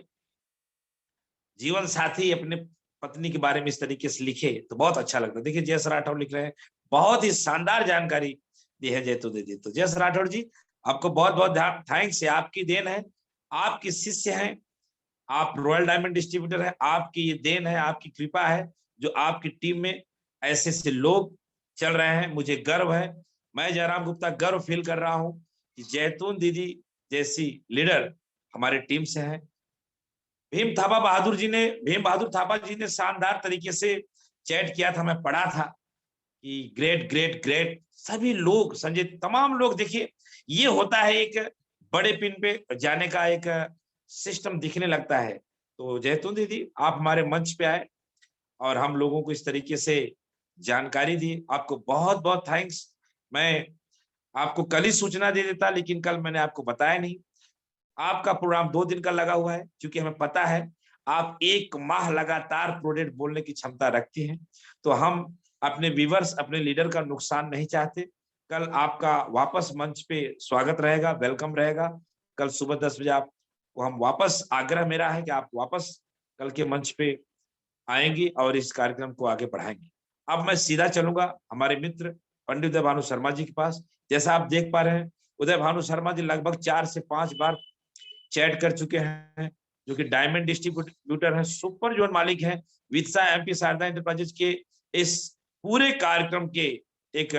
जीवन साथी अपने पत्नी के बारे में इस तरीके से लिखे, तो बहुत अच्छा लगता है। देखिए, जयस राठौड़ लिख रहे हैं, बहुत ही शानदार जानकारी दी है जैतून दीदी। तो जयस राठौड़ जी, आपको बहुत बहुत थैंक्स है, आपकी देन है, आपकी शिष्य हैं, आप रॉयल डायमंड डिस्ट्रीब्यूटर है, आपकी ये देन है, आपकी कृपा है, जो आपकी टीम में ऐसे ऐसे लोग चल रहे हैं। मुझे गर्व है, मैं जयराम गुप्ता गर्व फील कर रहा हूं कि जैतून दीदी जैसी लीडर हमारे टीम से है। भीम बहादुर थापा जी ने शानदार तरीके से चैट किया था, मैं पढ़ा था कि ग्रेट ग्रेट ग्रेट। सभी लोग, संजय, तमाम लोग, देखिए ये होता है, एक बड़े पिन पे जाने का एक सिस्टम दिखने लगता है। तो जैतून दीदी, आप हमारे मंच पे आए और हम लोगों को इस तरीके से जानकारी दी, आपको बहुत बहुत थैंक्स। मैं आपको कल ही सूचना दे देता, लेकिन कल मैंने आपको बताया नहीं। आपका प्रोग्राम 2 दिन का लगा हुआ है, क्योंकि हमें पता है आप 1 माह लगातार प्रोडक्ट बोलने की क्षमता रखती हैं, तो हम अपने व्यूअर्स, अपने लीडर का नुकसान नहीं चाहते। कल आपका वापस मंच पे स्वागत रहेगा, वेलकम रहेगा। कल सुबह 10 बजे आपको हम वापस, आग्रह मेरा है कि आप वापस कल के मंच पे आएंगी और इस कार्यक्रम को आगे बढ़ाएंगे। अब मैं सीधा चलूंगा हमारे मित्र पंडित उदय भानु शर्मा जी के पास। जैसा आप देख पा रहे हैं, उदय भानु शर्मा जी लगभग 4 से 5 बार चैट कर चुके हैं, जो कि डायमंड डिस्ट्रीब्यूटर हैं, सुपर जोन मालिक हैं, वित्सा एमपी शारदा एंटरप्राइजेज के इस पूरे कार्यक्रम के एक,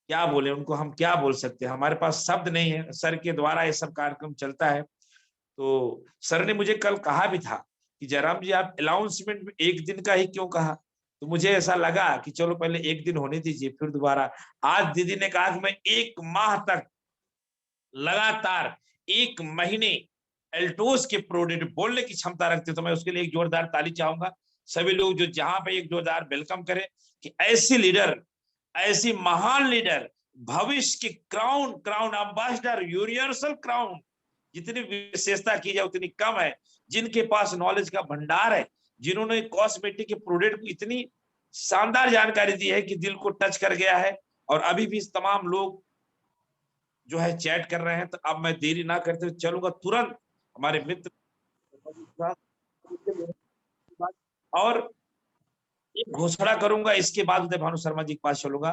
क्या बोले उनको, हम क्या बोल सकते हैं, हमारे पास शब्द नहीं है, सर के द्वारा ये सब कार्यक्रम चलता है। तो सर ने मुझे कल कहा भी था कि जयराम जी, आप अनाउंसमेंट में 1 दिन का ही क्यों कहा, तो मुझे ऐसा लगा कि चलो पहले 1 दिन होने दीजिए, फिर दोबारा। आज दीदी ने कहा कि मैं 1 माह तक लगातार 1 महीने एल्टोस के प्रोडक्ट बोलने की क्षमता रखते, तो मैं उसके लिए एक जोरदार ताली चाहूंगा। सभी लोग जो जहां पे एक जोरदार वेलकम करें कि ऐसी लीडर, ऐसी महान लीडर, भविष्य की क्राउन एम्बेसडर, यूनिवर्सल क्राउन, जितनी विशेषता की जाए उतनी कम है, जिनके पास नॉलेज का भंडार है, जिन्होंने कॉस्मेटिक के प्रोडक्ट की इतनी शानदार जानकारी दी है कि दिल को टच कर गया है। और अभी भी तमाम लोग जो है चैट कर रहे हैं, तो अब मैं देरी ना करते हुए चलूंगा तुरंत हमारे मित्र, और एक घोषणा करूंगा, इसके बाद उदय भानु शर्मा जी के पास चलूंगा।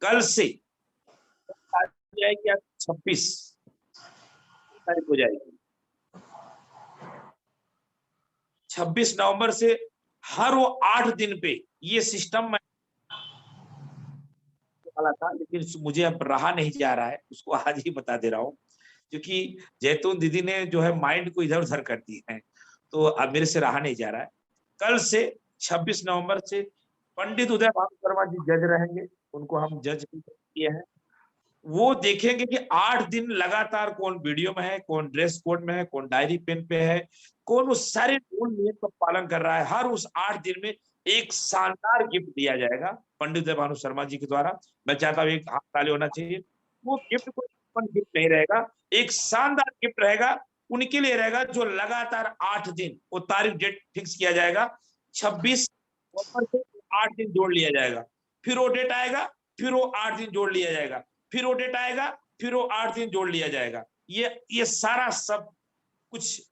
कल से 26 तारीख हो जाएगी, 26 नवंबर से हर वो 8 दिन पे ये सिस्टम मैं वाला था, लेकिन मुझे अब रहा नहीं जा रहा है, उसको आज ही बता दे रहा हूँ, क्योंकि जैतून दीदी ने जो है माइंड को इधर उधर कर दी है, तो अब मेरे से रहा नहीं जा रहा है। कल से 26 नवंबर से पंडित उदय भानु शर्मा जी जज रहेंगे, उनको हम जज किए हैं। वो देखेंगे कि 8 दिन लगातार कौन वीडियो में है, कौन ड्रेस कोड में है, कौन डायरी पेन पे है, कौन उस सारे रूल नियम का पालन कर रहा है। हर उस 8 दिन में एक शानदार गिफ्ट दिया जाएगा पंडित उदय भानु शर्मा जी के द्वारा। मैं चाहता हूँ एक हाथ ताली होना चाहिए। वो गिफ्ट कोई गिफ्ट नहीं रहेगा, एक शानदार गिफ्ट रहेगा, उनके लिए रहेगा जो लगातार 8 दिन, वो तारीख डेट फिक्स किया जाएगा, 26 नवंबर से 8 दिन जोड़ लिया जाएगा, फिर वो डेट आएगा, फिर वो 8 दिन जोड़ लिया जाएगा, फिर वो डेट आएगा, फिर वो 8 दिन जोड़ लिया जाएगा। ये सारा सब कुछ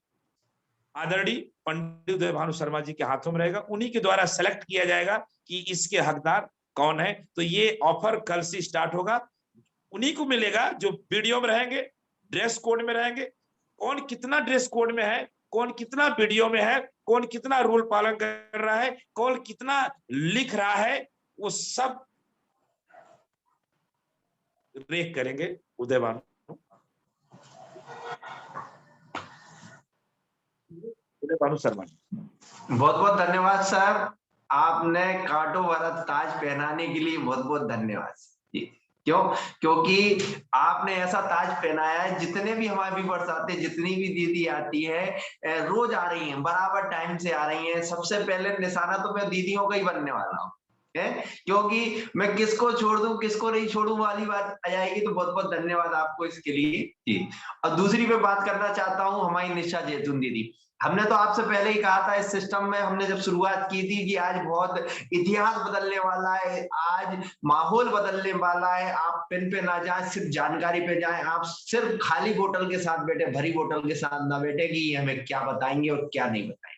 आदरणीय पंडित उदय भानु शर्मा जी के हाथों में रहेगा, उन्हीं के द्वारा सेलेक्ट किया जाएगा कि इसके हकदार कौन है। तो ये ऑफर कल से स्टार्ट होगा, उन्हीं को मिलेगा जो वीडियो में रहेंगे, ड्रेस कोड में रहेंगे। कौन कितना ड्रेस कोड में है, कौन कितना वीडियो में है, कौन कितना रूल पालन कर रहा है, कौन कितना लिख रहा है, वो सब रेक करेंगे उदय भानु शर्मा जी। बहुत बहुत धन्यवाद सर, आपने कांटो वाला ताज पहनाने के लिए बहुत बहुत धन्यवाद जी। क्यों? क्योंकि आपने ऐसा ताज पहनाया है, जितने भी हमारे व्यूअर्स आते हैं, जितनी भी दीदी आती है, रोज आ रही हैं, बराबर टाइम से आ रही हैं। सबसे पहले निशाना तो मैं दीदियों का ही बनने वाला हूँ, है? क्योंकि मैं किसको छोड़ दूं, किसको नहीं छोड़ूं वाली बात आ जाएगी। तो बहुत बहुत धन्यवाद आपको इसके लिए जी। और दूसरी पे बात करना चाहता हूँ हमारी निशा जैतून दीदी। हमने तो आपसे पहले ही कहा था, इस सिस्टम में हमने जब शुरुआत की थी कि आज बहुत इतिहास बदलने वाला है, आज माहौल बदलने वाला है। आप पेन पे ना जाए, सिर्फ जानकारी पे जाए। आप सिर्फ खाली बोतल के साथ बैठे, भरी बोतल के साथ ना बैठे कि ये हमें क्या बताएंगे और क्या नहीं बताएंगे।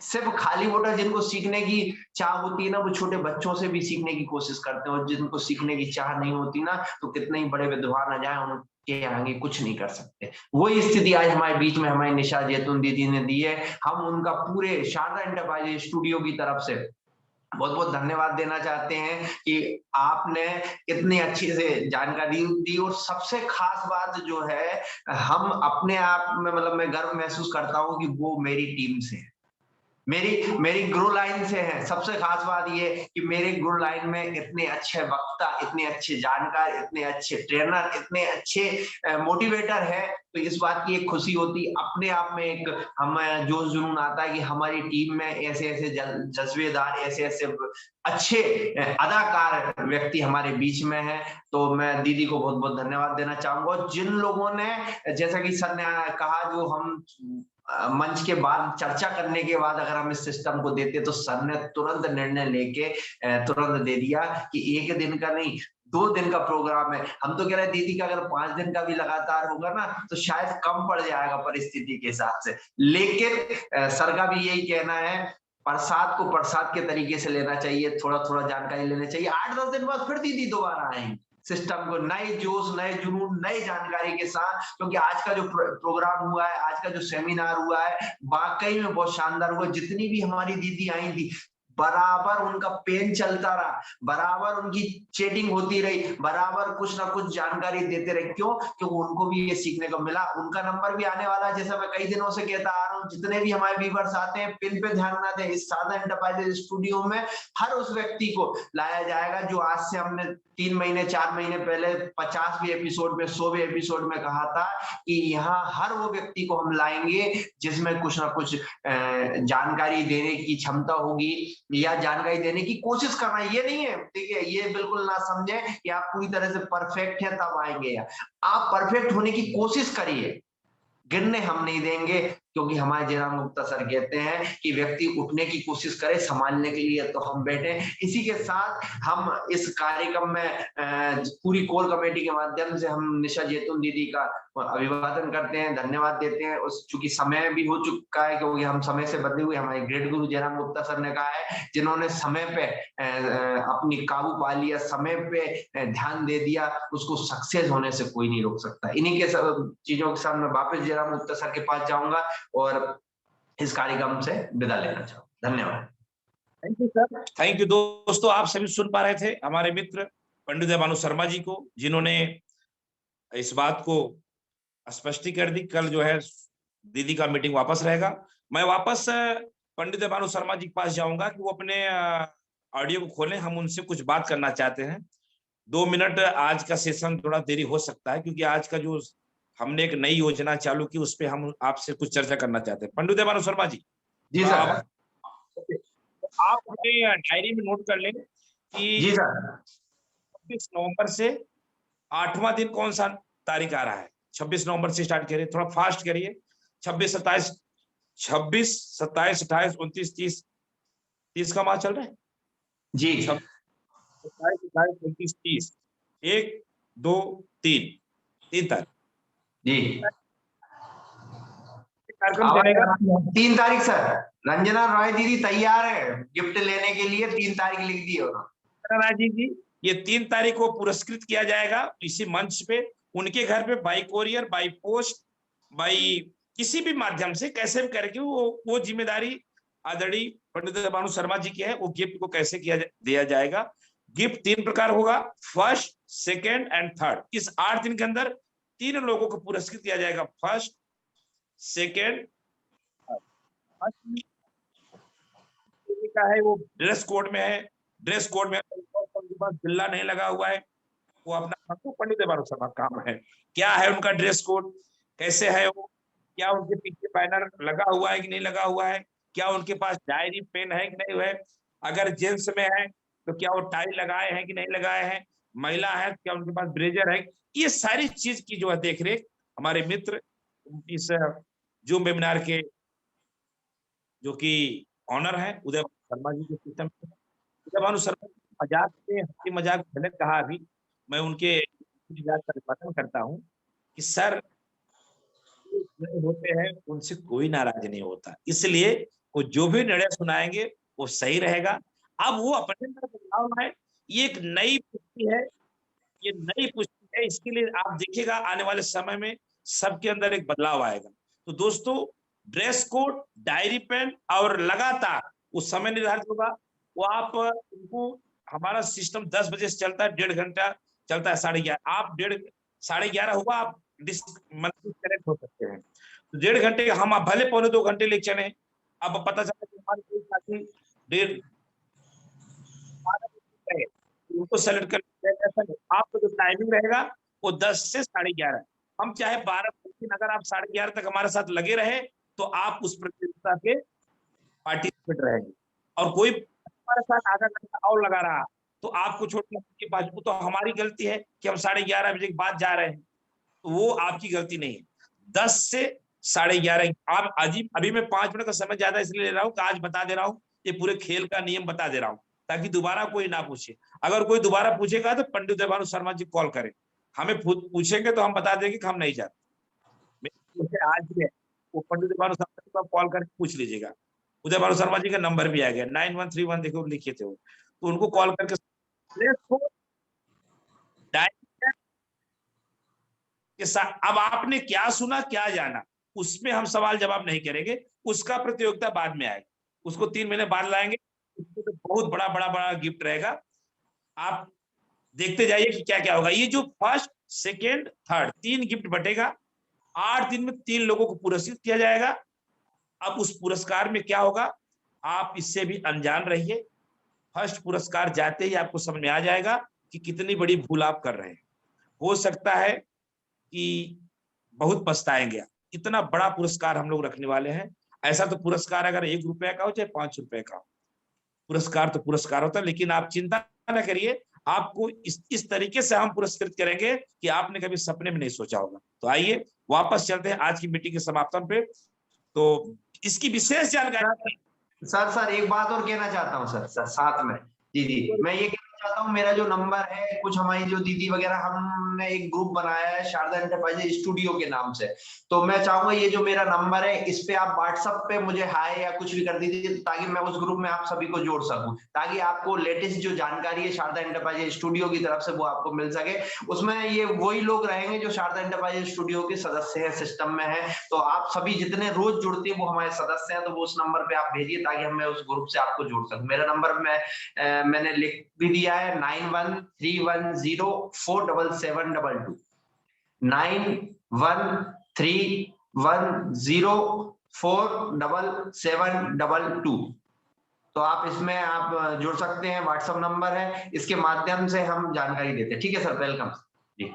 सिर्फ खाली बोतल, जिनको सीखने की चाह होती है ना, वो छोटे बच्चों से भी सीखने की कोशिश करते हैं। और जिनको सीखने की चाह नहीं होती ना, तो कितने ही बड़े विद्वान आ जाए, उनके आगे कुछ नहीं कर सकते। वही स्थिति आज हमारे बीच में हमारी निशा जैतून दीदी ने दी है। हम उनका पूरे शारदा एंटरप्राइजेज स्टूडियो की तरफ से बहुत बहुत धन्यवाद देना चाहते हैं कि आपने इतनी अच्छी से जानकारी दी। और सबसे खास बात जो है, हम अपने आप में मतलब मैं गर्व महसूस करता हूँ कि वो मेरी टीम से है, मेरी मेरी ग्रो लाइन से है। सबसे खास बात ये कि मेरे ग्रो लाइन में इतने अच्छे वक्ता, इतने अच्छे जानकार, इतने अच्छे ट्रेनर, इतने अच्छे मोटिवेटर है। तो इस बात की एक खुशी होती, अपने आप में एक हम जोश जुनून आता है कि हमारी टीम में ऐसे ऐसे जज्बेदार, ऐसे ऐसे अच्छे अदाकार व्यक्ति हमारे बीच में है। तो मैं दीदी को बहुत बहुत धन्यवाद देना चाहूंगा। और जिन लोगों ने, जैसा कि सर ने कहा, जो हम मंच के बाद चर्चा करने के बाद अगर हम इस सिस्टम को देते, तो सर ने तुरंत निर्णय लेके तुरंत दे दिया कि 1 दिन का नहीं, 2 दिन का प्रोग्राम है। हम तो कह रहे हैं दीदी का अगर 5 दिन का भी लगातार होगा ना, तो शायद कम पड़ जाएगा परिस्थिति के हिसाब से। लेकिन सर का भी यही कहना है, प्रसाद को प्रसाद के तरीके से लेना चाहिए, थोड़ा थोड़ा जानकारी लेनी चाहिए। 8-10 दिन बाद फिर दीदी दोबारा आएंगे सिस्टम को नए जोश, नए जुनून, नई जानकारी के साथ। क्योंकि आज का जो प्रोग्राम हुआ है, आज का जो सेमिनार हुआ है, वाकई में बहुत शानदार हुआ। जितनी भी हमारी दीदी आई थी, बराबर उनका पेन चलता रहा, बराबर उनकी चैटिंग होती रही, बराबर कुछ ना कुछ जानकारी देते रहे। क्यों? क्योंकि उनको भी ये सीखने को मिला। उनका नंबर भी आने वाला है। जैसा मैं कई दिनों से कहता आ रहा हूँ, जितने भी हमारे व्यूअर्स आते हैं, पिन पे ध्यान ना दें। इस शारदा एंटरप्राइजेज स्टूडियो में हर उस व्यक्ति को लाया जाएगा जो आज से हमने 3 महीने 4 महीने पहले 50वीं एपिसोड में, 100वें एपिसोड में कहा था कि यहाँ हर वो व्यक्ति को हम लाएंगे जिसमें कुछ ना कुछ जानकारी देने की क्षमता होगी, या जानकारी देने की कोशिश करना। ये नहीं है, ठीक है, ये बिल्कुल ना समझे कि आप पूरी तरह से परफेक्ट है तब आएंगे। आप परफेक्ट होने की कोशिश करिए, गिरने हम नहीं देंगे। क्योंकि हमारे जयराम गुप्ता सर कहते हैं कि व्यक्ति उठने की कोशिश करे, संभालने के लिए तो हम बैठे। इसी के साथ हम इस कार्यक्रम में पूरी कोर कमेटी के माध्यम से हम निशा जैतून दीदी का अभिवादन करते हैं, धन्यवाद देते हैं। उस चूंकि समय भी हो चुका है, क्योंकि हम समय से बंधे हुए, हमारे ग्रेट गुरु जयराम गुप्ता सर ने कहा है, जिन्होंने समय पे अपनी काबू पा लिया, समय पे ध्यान दे दिया, उसको सक्सेस होने से कोई नहीं रोक सकता। इन्हीं के सब चीजों के साथ मैं वापस जयराम गुप्ता सर के पास जाऊंगा और इस कार्यक्रम से विदा लेना चाहूंगा। धन्यवाद। Thank you sir. Thank you. दोस्तों, आप सभी सुन पा रहे थे हमारे मित्र पंडित देवानु शर्मा जी को, जिन्होंने इस बात को स्पष्टीकरण दी। कल जो है दीदी का मीटिंग वापस रहेगा। मैं वापस पंडित देवानु शर्मा जी के पास जाऊंगा कि वो अपने ऑडियो को खोलें, हम उनसे कुछ बात करना चाहते हैं। 2 मिनट। आज का सेशन थोड़ा देरी हो सकता है, क्योंकि आज का जो हमने एक नई योजना चालू की, उस पर हम आपसे कुछ चर्चा करना चाहते हैं। पंडित देवानु शर्मा जी, जी सर। आप अपने डायरी में नोट कर लें कि जी सर। 26 नवंबर से 8वां दिन कौन सा तारीख आ रहा है। 26 नवंबर से स्टार्ट करिए, थोड़ा फास्ट करिए। 26, 27, 26, 27, 28, 29, 30, 30 का माह चल रहा है जी। 27, 28, 29, 30, 1, 2, 3 तारीख जी। कार्यक्रम चलेगा। 3 तारीख सर। रंजना रॉय दीदी तैयार है गिफ्ट लेने के लिए, 3 तारीख लिख दी होगा। राजीव जी, ये 3 तारीख को पुरस्कृत किया जाएगा इसी मंच पे, उनके घर पे, by courier, by post, by किसी भी माध्यम से, कैसे भी करके वो जिम्मेदारी आदरणीय पंडित देवानु शर्मा जी की है। वो गिफ्ट को कैसे दिया जाएगा। गिफ्ट 3 प्रकार होगा, फर्स्ट, सेकेंड एंड थर्ड। इस 8 दिन के अंदर 3 लोगों को पुरस्कृत किया जाएगा, फर्स्ट, सेकेंड, का है वो ड्रेस कोड में है। ड्रेस कोड में बिल्ला नहीं लगा हुआ है, वो अपना पंडित देवानंद शर्मा का काम है। क्या है उनका ड्रेस कोड, कैसे है वो, क्या उनके पीछे बैनर लगा हुआ है कि नहीं लगा हुआ है, क्या उनके पास डायरी पेन है कि नहीं है, अगर जेंट्स में है तो क्या वो टाई लगाए हैं कि नहीं लगाए हैं, महिला है क्या उनके पास ब्लेजर है, ये सारी चीज की जो है देख रेख हमारे मित्र इस जूम वेबिनार के जो कि ऑनर है उदय शर्मा जी के सिस्टम। उदय भानु शर्मा मजाक से हंसी मजाक भले कहा, अभी मैं उनके मजाक का खत्म करता हूँ कि सर होते हैं उनसे कोई नाराज नहीं होता, इसलिए वो जो भी निर्णय सुनाएंगे वो सही रहेगा। अब वो अपने अंदर बदलाव लाए, ये एक नई पुष्टि है, ये नई पुष्टि है, इसके लिए आप देखिएगा आने वाले समय में सबके अंदर एक बदलाव आएगा। तो दोस्तों ड्रेस कोड, डायरी पेन और लगातार उस समय निर्धारित होगा, वो आप उनको, हमारा सिस्टम 10 बजे से चलता है, 1.5 घंटा चलता है, 11:30, आप 11:30 हुआ आप डिस्कनेक्ट हो सकते हैं। तो 1.5 घंटे हम आप भले 1.25-2 घंटे ले चले, अब पता चला कि हमारे कोई साथी 1.5 उनको सेलेक्ट कर, ऐसा नहीं, आपका जो टाइमिंग रहेगा वो 10 से 11:30, हम चाहे 12, लेकिन अगर आप 11:30 तक हमारे साथ लगे रहे तो आप उस प्रतियोगिता के पार्टिसिपेट रहेंगे। और कोई हमारे साथ आधा घंटा और लगा रहा तो आपको छोड़कर के पास, तो हमारी गलती है कि हम 11:30 बजे के बाद जा रहे हैं, तो वो आपकी गलती नहीं है। 10 से 11:30 आप अजीब, अभी मैं 5 मिनट का समय ज्यादा इसलिए ले रहा हूँ कि आज बता दे रहा हूँ, ये पूरे खेल का नियम बता दे रहा हूँ ताकि दोबारा कोई ना पूछे। अगर कोई दोबारा पूछेगा तो पंडित देवानंद शर्मा जी कॉल करें, हमें पूछेंगे तो हम बता देंगे कि हम नहीं जाते। आज भी है, वो पंडित देवानंद शर्मा जी को कॉल करके पूछ लीजिएगा, उदय भानु शर्मा जी का नंबर भी आ गया 9131, देखो लिखे थे वो, तो उनको कॉल करके के साथ। अब आपने क्या सुना क्या जाना उसमें हम सवाल जवाब नहीं करेंगे, उसका प्रतियोगिता बाद में आएगा, उसको 3 महीने बाद लाएंगे, उसको तो बहुत बड़ा बड़ा बड़ा गिफ्ट रहेगा। आप देखते जाइए कि क्या क्या होगा। ये जो फर्स्ट सेकेंड थर्ड 3 गिफ्ट बटेगा, 8 दिन में 3 लोगों को पुरस्कृत किया जाएगा। अब उस पुरस्कार में क्या होगा आप इससे भी अनजान रहिए, फर्स्ट पुरस्कार जाते ही आपको समझ में आ जाएगा कि कितनी बड़ी भूल आप कर रहे हैं। हो सकता है कि बहुत पछताएंगे, इतना बड़ा पुरस्कार हम लोग रखने वाले हैं। ऐसा तो पुरस्कार अगर 1 रुपए का हो चाहे 5 रुपए का हो, पुरस्कार तो पुरस्कार होता है, लेकिन आप चिंता न करिए, आपको इस तरीके से हम पुरस्कृत करेंगे कि आपने कभी सपने में नहीं सोचा होगा। तो आइए वापस चलते हैं आज की मीटिंग के समापन पे। तो इसकी विशेष जानकारी सर एक बात और कहना चाहता हूँ सर साथ में। जी मैं ये कहना चाहता हूँ, मेरा जो नंबर है, कुछ हमारी जो दीदी वगैरह, हमने एक ग्रुप बनाया है शारदा एंटरप्राइजेज स्टूडियो के नाम से। तो मैं चाहूंगा ये जो मेरा नंबर है इस पे आप व्हाट्सएप पे मुझे हाय या कुछ भी कर दीजिए, ताकि मैं उस ग्रुप में आप सभी को जोड़ सकूं, ताकि आपको लेटेस्ट जो जानकारी है शारदा एंटरप्राइजेज स्टूडियो की तरफ से वो आपको मिल सके। उसमें ये वही लोग रहेंगे जो शारदा एंटरप्राइजेज स्टूडियो के सदस्य है, सिस्टम में है। तो आप सभी जितने रोज जुड़ते हैं वो हमारे सदस्य हैं, तो वो उस नंबर पे आप भेजिए ताकि मैं उस ग्रुप से आपको जोड़ सकूं। मेरा नंबर मैंने लिख भी दिया है 9131047722 9131047722। तो आप इसमें आप जुड़ सकते हैं, व्हाट्सएप नंबर है, इसके माध्यम से हम जानकारी देते हैं। ठीक है सर, वेलकम जी।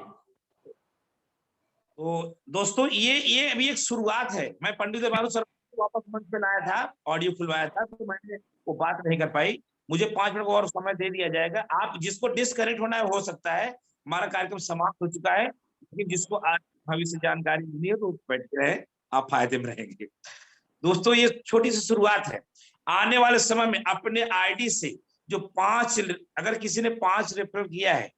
तो दोस्तों ये अभी एक शुरुआत है। मैं पंडित देवानंद शर्मा को वापस मंच पे लाया था, ऑडियो खुलवाया था, तो मैंने वो बात नहीं कर पाई, मुझे 5 मिनट और समय दे दिया जाएगा। आप जिसको डिस्कनेक्ट होना है हो सकता है, हमारा कार्यक्रम समाप्त हो चुका है, लेकिन जिसको आज भविष्य जानकारी मिली है तो बैठे रहे, आप फायदे में रहेंगे। दोस्तों ये छोटी सी शुरुआत है, आने वाले समय में अपने आईडी से जो 5, अगर किसी ने 5 रेफर किया है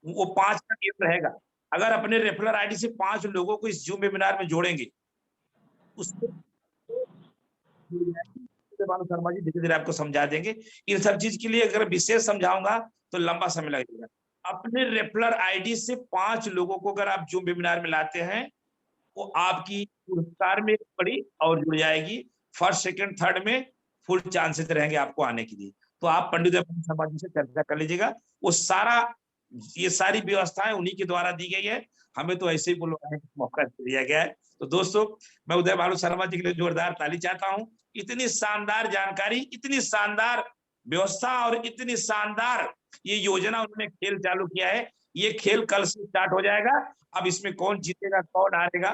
वो 5 का गिफ्ट रहेगा। अगर अपने रेफरल आईडी से 5 लोगों को इस जूम वेबिनार में जोड़ेंगे, उसको शर्मा जी धीरे धीरे आपको समझा देंगे। इन सब चीज के लिए अगर विशेष समझाऊंगा तो लंबा समय लगेगा। अपने रेफरल आईडी से 5 लोगों को अगर आप जूम वेबिनार में लाते हैं, वो आपकी पुरस्कार में पड़ी और जुड़ जाएगी। फर्स्ट सेकंड थर्ड में फुल चांसेस रहेंगे आपको आने के लिए। तो आप पंडित शर्मा जी से चर्चा कर लीजिएगा, वो ये सारी व्यवस्थाएं उन्हीं के द्वारा दी गई है, हमें तो ऐसे ही बुलवाने का मौका दिया गया है। तो दोस्तों मैं उदय भानु शर्मा जी के लिए जोरदार ताली चाहता हूं। इतनी शानदार जानकारी, इतनी शानदार व्यवस्था और इतनी शानदार ये योजना उन्होंने खेल चालू किया है, ये खेल कल से स्टार्ट हो जाएगा। अब इसमें कौन जीतेगा कौन हारेगा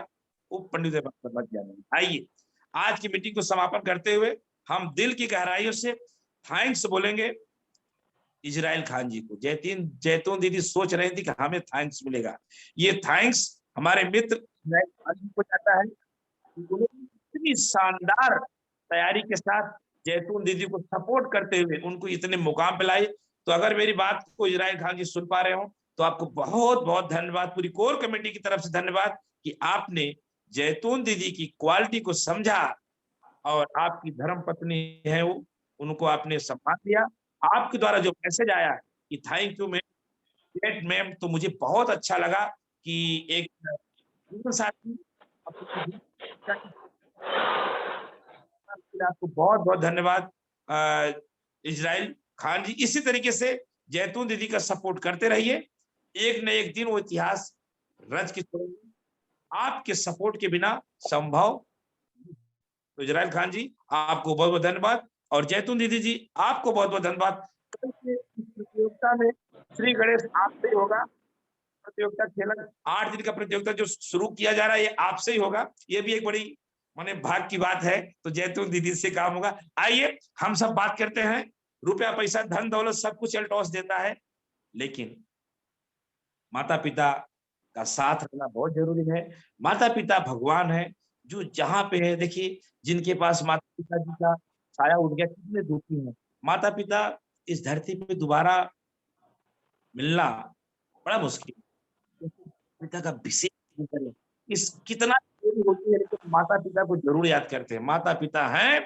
वो पंडित समझ जाएंगे। आइए आज की मीटिंग को समापन करते हुए हम दिल की गहराइयों से थैंक्स बोलेंगे इजराइल खान जी को। जैतून दीदी सोच रही थी कि हमें थैंक्स मिलेगा, ये थैंक्स हमारे मित्र इजराइल खान जी को जाता है। उन्होंने इतनी शानदार तैयारी के साथ जैतून दीदी को सपोर्ट करते हुए उनको इतने मुकाम पे लाए। तो अगर मेरी बात को इजराइल खान जी सुन पा रहे हो तो आपको बहुत बहुत धन्यवाद, पूरी कोर कमेटी की तरफ से धन्यवाद कि आपने जैतून दीदी की क्वालिटी को समझा और आपकी धर्म पत्नी है वो, उनको आपने सम्मान दिया। आपके द्वारा जो मैसेज आया कि थैंक यू मैम, तो मुझे बहुत अच्छा लगा कि एक साथी आपको बहुत बहुत धन्यवाद इजराइल खान जी। इसी तरीके से जैतून दीदी का सपोर्ट करते रहिए, एक न एक दिन वो इतिहास रच के छोड़ेंगे। आपके सपोर्ट के बिना संभव। तो इजराइल खान जी आपको बहुत बहुत धन्यवाद और जैतून दीदी जी आपको बहुत बहुत धन्यवाद। कल से इस प्रतियोगिता में श्री गणेश आपसे ही होगा। प्रतियोगिता खेला 8 दिन का प्रतियोगिता जो शुरू किया जा रहा है ये आपसे ही होगा। ये भी एक बड़ी माने भाग की बात है। तो जैतून दीदी से काम होगा। आइए हम सब बात करते हैं। रुपया पैसा धन दौलत सब कुछ एल्टॉस देता है, लेकिन माता पिता का साथ रहना बहुत जरूरी है। माता पिता भगवान है जो जहां पे है। देखिए जिनके पास माता पिता जी का साया उठ गया कितने दुखी हैं। माता पिता इस धरती पे दोबारा मिलना बड़ा मुश्किल है। पिता का विशेष करें इस कितना देरी होती है, लेकिन माता पिता को जरूर याद करते हैं। माता पिता हैं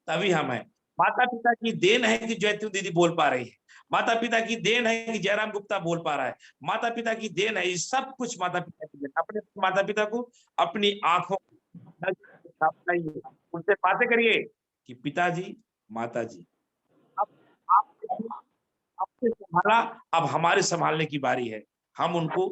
तभी हम हैं। माता पिता की देन है कि जैतून दीदी बोल पा रही है। माता पिता की देन है कि जयराम गुप्ता बोल पा रहा है। माता पिता की देन है, ये सब कुछ माता पिता की देन। अपने माता पिता को अपनी आंखों उनसे बातें करिए कि पिताजी माताजी अब आपने संभाला, अब हमारे संभालने की बारी है। हम उनको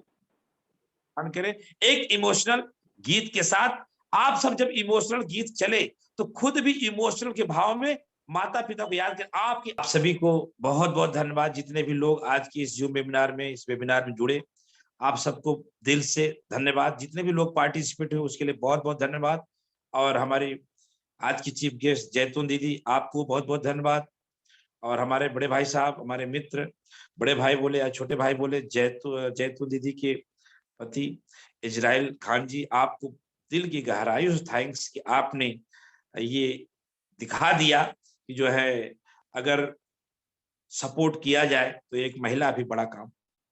करें एक इमोशनल गीत के साथ। आप सब जब इमोशनल गीत चले तो खुद भी इमोशनल के भाव में माता पिता को याद कर। आप सभी को बहुत बहुत धन्यवाद, जितने भी लोग आज की इस जूम वेबिनार में इस वेबिनार में जुड़े, आप सबको दिल से धन्यवाद। जितने भी लोग पार्टिसिपेट हुए उसके लिए बहुत बहुत धन्यवाद। और हमारी आज की चीफ गेस्ट जैतून दीदी आपको बहुत बहुत धन्यवाद। और हमारे बड़े भाई साहब, हमारे मित्र, बड़े भाई बोले या छोटे भाई बोले, जैतून दीदी के पति इजराइल खान जी, आपको दिल की गहराइयों से थैंक्स कि आपने ये दिखा दिया कि जो है अगर सपोर्ट किया जाए तो एक महिला भी बड़ा काम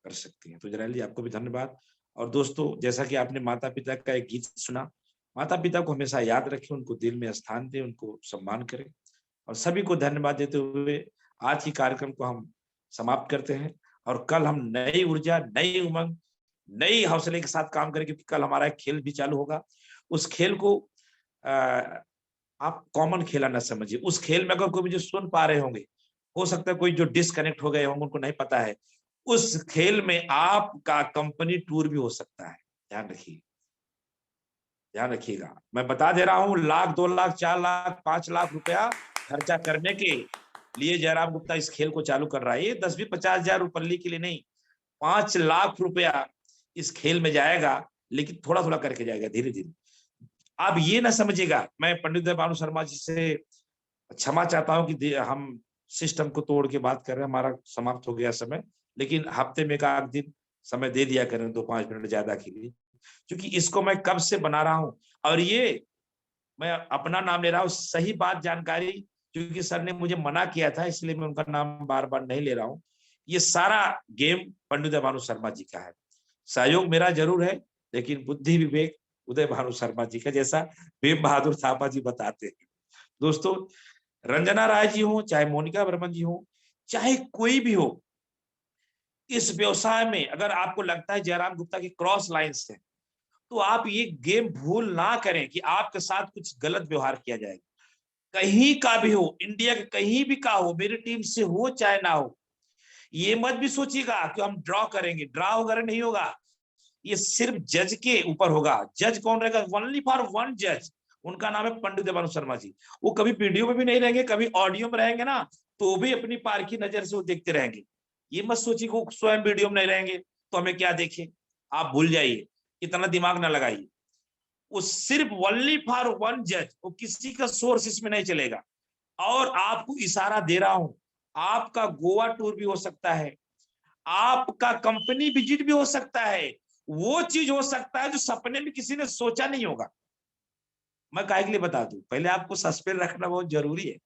कर सकती है। तो इजराइल जी आपको भी धन्यवाद। और दोस्तों जैसा कि आपने माता पिता का एक गीत सुना, माता पिता को हमेशा याद रखें, उनको दिल में स्थान दें, उनको सम्मान करें। और सभी को धन्यवाद देते हुए आज की कार्यक्रम को हम समाप्त करते हैं। और कल हम नई ऊर्जा, नई उमंग, नई हौसले के साथ काम करें, क्योंकि कल हमारा एक खेल भी चालू होगा। उस खेल को आप कॉमन खेला ना समझिए। उस खेल में अगर कोई मुझे सुन पा रहे होंगे, हो सकता है कोई जो डिस्कनेक्ट हो गए होंगे उनको नहीं पता है, उस खेल में आपका कंपनी टूर भी हो सकता है। ध्यान रखिए, ध्यान रखिएगा। मैं बता दे रहा हूं, 1 लाख 2 लाख 4 लाख 5 लाख रुपया खर्चा करने के लिए जयराम गुप्ता इस खेल को चालू कर रहा है। ये 10-20-50 हजार रुपये के लिए नहीं, 5 लाख रुपया इस खेल में जाएगा, लेकिन थोड़ा थोड़ा करके जाएगा, धीरे धीरे। आप ये ना समझिएगा, मैं पंडित भानु शर्मा जी से क्षमा चाहता हूं कि हम सिस्टम को तोड़ के बात कर रहे हैं, हमारा समाप्त हो गया समय, लेकिन हफ्ते में 1 दिन समय दे दिया करें 2-5 मिनट ज्यादा के लिए, क्योंकि इसको मैं कब से बना रहा हूं। और ये मैं अपना नाम ले रहा हूं, सही बात जानकारी, क्योंकि सर ने मुझे मना किया था, इसलिए मैं उनका नाम बार बार नहीं ले रहा हूं। ये सारा गेम पंडित भानु शर्मा जी का है। सहयोग मेरा जरूर है, लेकिन बुद्धि विवेक उदय भानु शर्मा जी का, जैसा भीम बहादुर थापा जी बताते हैं। दोस्तों रंजना राय जी हो, चाहे मोनिका बर्मन जी हो, चाहे कोई भी हो, इस व्यवसाय में अगर आपको लगता है जयराम गुप्ता की क्रॉस लाइंस है, तो आप ये गेम भूल ना करें कि आपके साथ कुछ गलत व्यवहार किया जाएगा। कहीं का भी हो, इंडिया के कहीं भी का हो, मेरी टीम से हो चाहे ना हो, ये मत भी सोचिएगा कि हम ड्रॉ करेंगे। ड्रॉ वगैरह नहीं होगा, ये सिर्फ जज के ऊपर होगा। जज कौन रहेगा? ओनली फॉर वन जज, उनका नाम है पंडित भानु शर्मा जी। वो कभी वीडियो में भी नहीं रहेंगे, कभी ऑडियो में रहेंगे ना, तो भी अपनी पार की नजर से वो देखते रहेंगे। ये मत सोचिए कि वो स्वयं वीडियो में नहीं रहेंगे, तो हमें क्या देखे, आप भूल जाइए, इतना दिमाग ना लगाइए। वो सिर्फ ओनली फॉर वन जज, वो किसी का सोर्स इसमें नहीं चलेगा। और आपको इशारा दे रहा हूं, आपका गोवा टूर भी हो सकता है, आपका कंपनी विजिट भी हो सकता है, वो चीज हो सकता है जो सपने में किसी ने सोचा नहीं होगा। मैं काहे के लिए बता दूं, पहले आपको सस्पेंस रखना बहुत जरूरी है।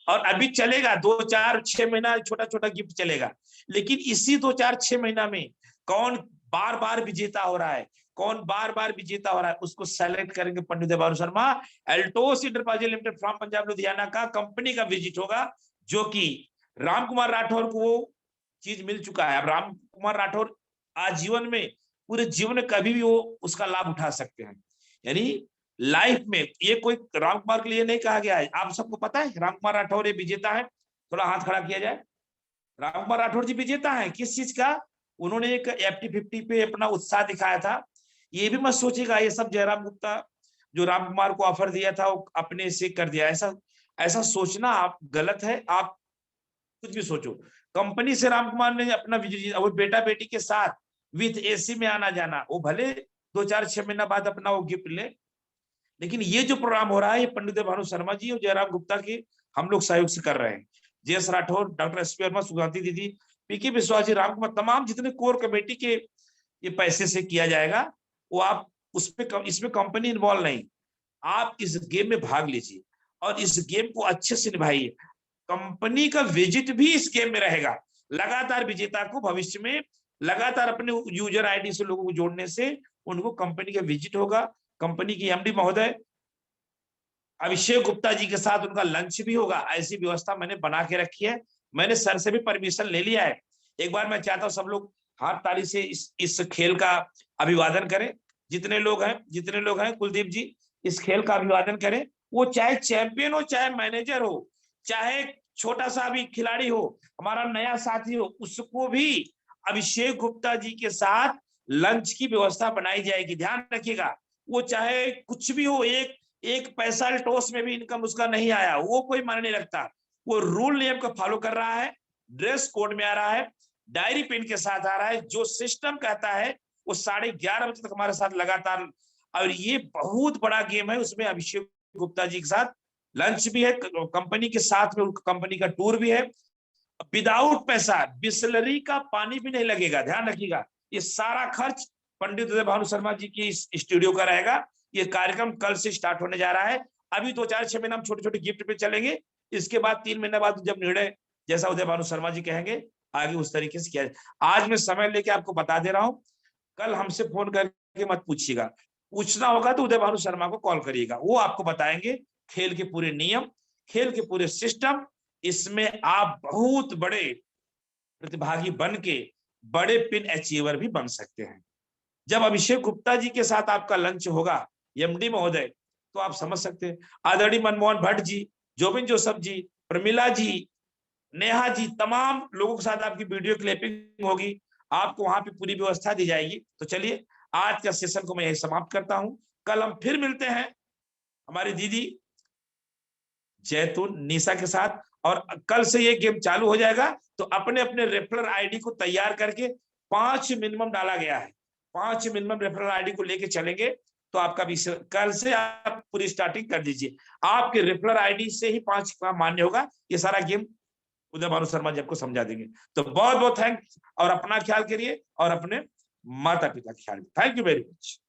और अभी चलेगा 2-4-6 महीना छोटा छोटा गिफ्ट चलेगा, लेकिन इसी 2-4-6 महीना में कौन बार बार विजेता हो रहा है, कौन बार बार विजेता हो रहा है, उसको सेलेक्ट करेंगे Pandit Bhanu Sharma. Altos enterprises limited from Punjab Ludhiana का कंपनी का विजिट होगा, जो कि राम कुमार राठौर को वो चीज मिल चुका है। अब राम कुमार राठौर आजीवन में, पूरे जीवन में कभी भी वो उसका लाभ उठा सकते हैं। यानी लाइफ में ये कोई राम कुमार के लिए नहीं कहा गया है, आप सबको पता है राम कुमार राठौर ये विजेता है। थोड़ा हाथ खड़ा किया जाए। राम कुमार राठौर जी विजेता है किस चीज का, उन्होंने एक FT50 पे अपना उत्साह दिखाया था। ये भी मत सोचिएगा ये सब जयराम गुप्ता जो राम कुमार को ऑफर दिया था वो अपने से कर दिया, ऐसा ऐसा सोचना आप गलत है। आप कुछ भी सोचो, कंपनी से राम कुमार ने अपना वो बेटा बेटी के साथ विथ AC में आना जाना, वो भले 2-4-6 महीना बाद अपना वो गिफ्ट ले, लेकिन ये जो प्रोग्राम हो रहा है ये पंडित भानु शर्मा जी और जयराम गुप्ता के हम लोग सहयोग से कर रहे हैं। JS Rathore, doctor SP Verma, Suganthi दीदी, PK विश्वास जी, राम कुमार, तमाम जितने कोर कमेटी के ये पैसे से किया जाएगा, वो आप इसमें कंपनी इन्वॉल्व नहीं, आप इस गेम में भाग लीजिए और इस गेम को अच्छे से निभाइए। कंपनी का विजिट भी इस गेम में रहेगा। लगातार विजेता को भविष्य में लगातार अपने यूजर ID से लोगों को जोड़ने से उनको कंपनी का विजिट होगा। कंपनी की MD महोदय अभिषेक गुप्ता जी के साथ उनका लंच भी होगा। ऐसी व्यवस्था मैंने बना के रखी है, मैंने सर से भी परमिशन ले लिया है। एक बार मैं चाहता हूं सब लोग हाथ ताली से इस खेल का अभिवादन करें। जितने लोग हैं कुलदीप जी, इस खेल का अभिवादन करें। वो चाहे चैंपियन हो, चाहे मैनेजर हो, चाहे छोटा सा भी खिलाड़ी हो, हमारा नया साथी हो, उसको भी अभिषेक गुप्ता जी के साथ लंच की व्यवस्था बनाई जाएगी। ध्यान रखिएगा, वो चाहे कुछ भी हो, एक पैसा टॉस में भी इनकम उसका नहीं आया, वो कोई मायने नहीं रखता। वो रूल नियम को फॉलो कर रहा है, ड्रेस कोड में आ रहा है, डायरी पेन के साथ आ रहा है, जो सिस्टम कहता है वो 11:30 बजे तक हमारे साथ लगातार। और ये बहुत बड़ा गेम है, उसमें अभिषेक गुप्ता जी के साथ लंच भी है, कंपनी के साथ में कंपनी का टूर भी है, विदाउट पैसा, बिस्लरी का पानी भी नहीं लगेगा। ध्यान रखिएगा, ये सारा खर्च पंडित भानु शर्मा जी की स्टूडियो का रहेगा। ये कार्यक्रम कल से स्टार्ट होने जा रहा है। अभी 2-4-6 महीना हम छोटे छोटे गिफ्ट पे चलेंगे, इसके बाद 3 महीने बाद जब निर्णय जैसा उदय भानु शर्मा जी कहेंगे आगे उस तरीके से किया जाए। आज मैं समय लेके आपको बता दे रहा हूं, कल हमसे फोन करके मत पूछिएगा, पूछना होगा तो उदय भानु शर्मा को कॉल करिएगा, वो आपको बताएंगे खेल के पूरे नियम, खेल के पूरे सिस्टम। इसमें आप बहुत बड़े प्रतिभागी बन के बड़े पिन अचीवर भी बन सकते हैं। जब अभिषेक गुप्ता जी के साथ आपका लंच होगा, MD महोदय, तो आप समझ सकते हैं। आदरणीय मनमोहन भट्ट जी, जोबिन जोसफ जी, प्रमिला जी, नेहा जी, तमाम लोगों के साथ आपकी वीडियो क्लिपिंग होगी, आपको वहां पे पूरी व्यवस्था दी जाएगी। तो चलिए आज का सेशन को मैं यही समाप्त करता हूं। कल हम फिर मिलते हैं हमारी दीदी जैतून निशा के साथ, और कल से ये गेम चालू हो जाएगा। तो अपने अपने रेफरल ID को तैयार करके 5 मिनिमम डाला गया है, 5 मिनिमम रेफरल ID को लेके चलेंगे। तो आपका भी कल से आप पूरी स्टार्टिंग कर दीजिए, आपके रेफरल ID से ही 5 का मान्य होगा। ये सारा गेम उदय भानु शर्मा जी आपको समझा देंगे। तो बहुत बहुत थैंक्स, और अपना ख्याल करिए और अपने माता पिता का ख्याल। Thank you very much.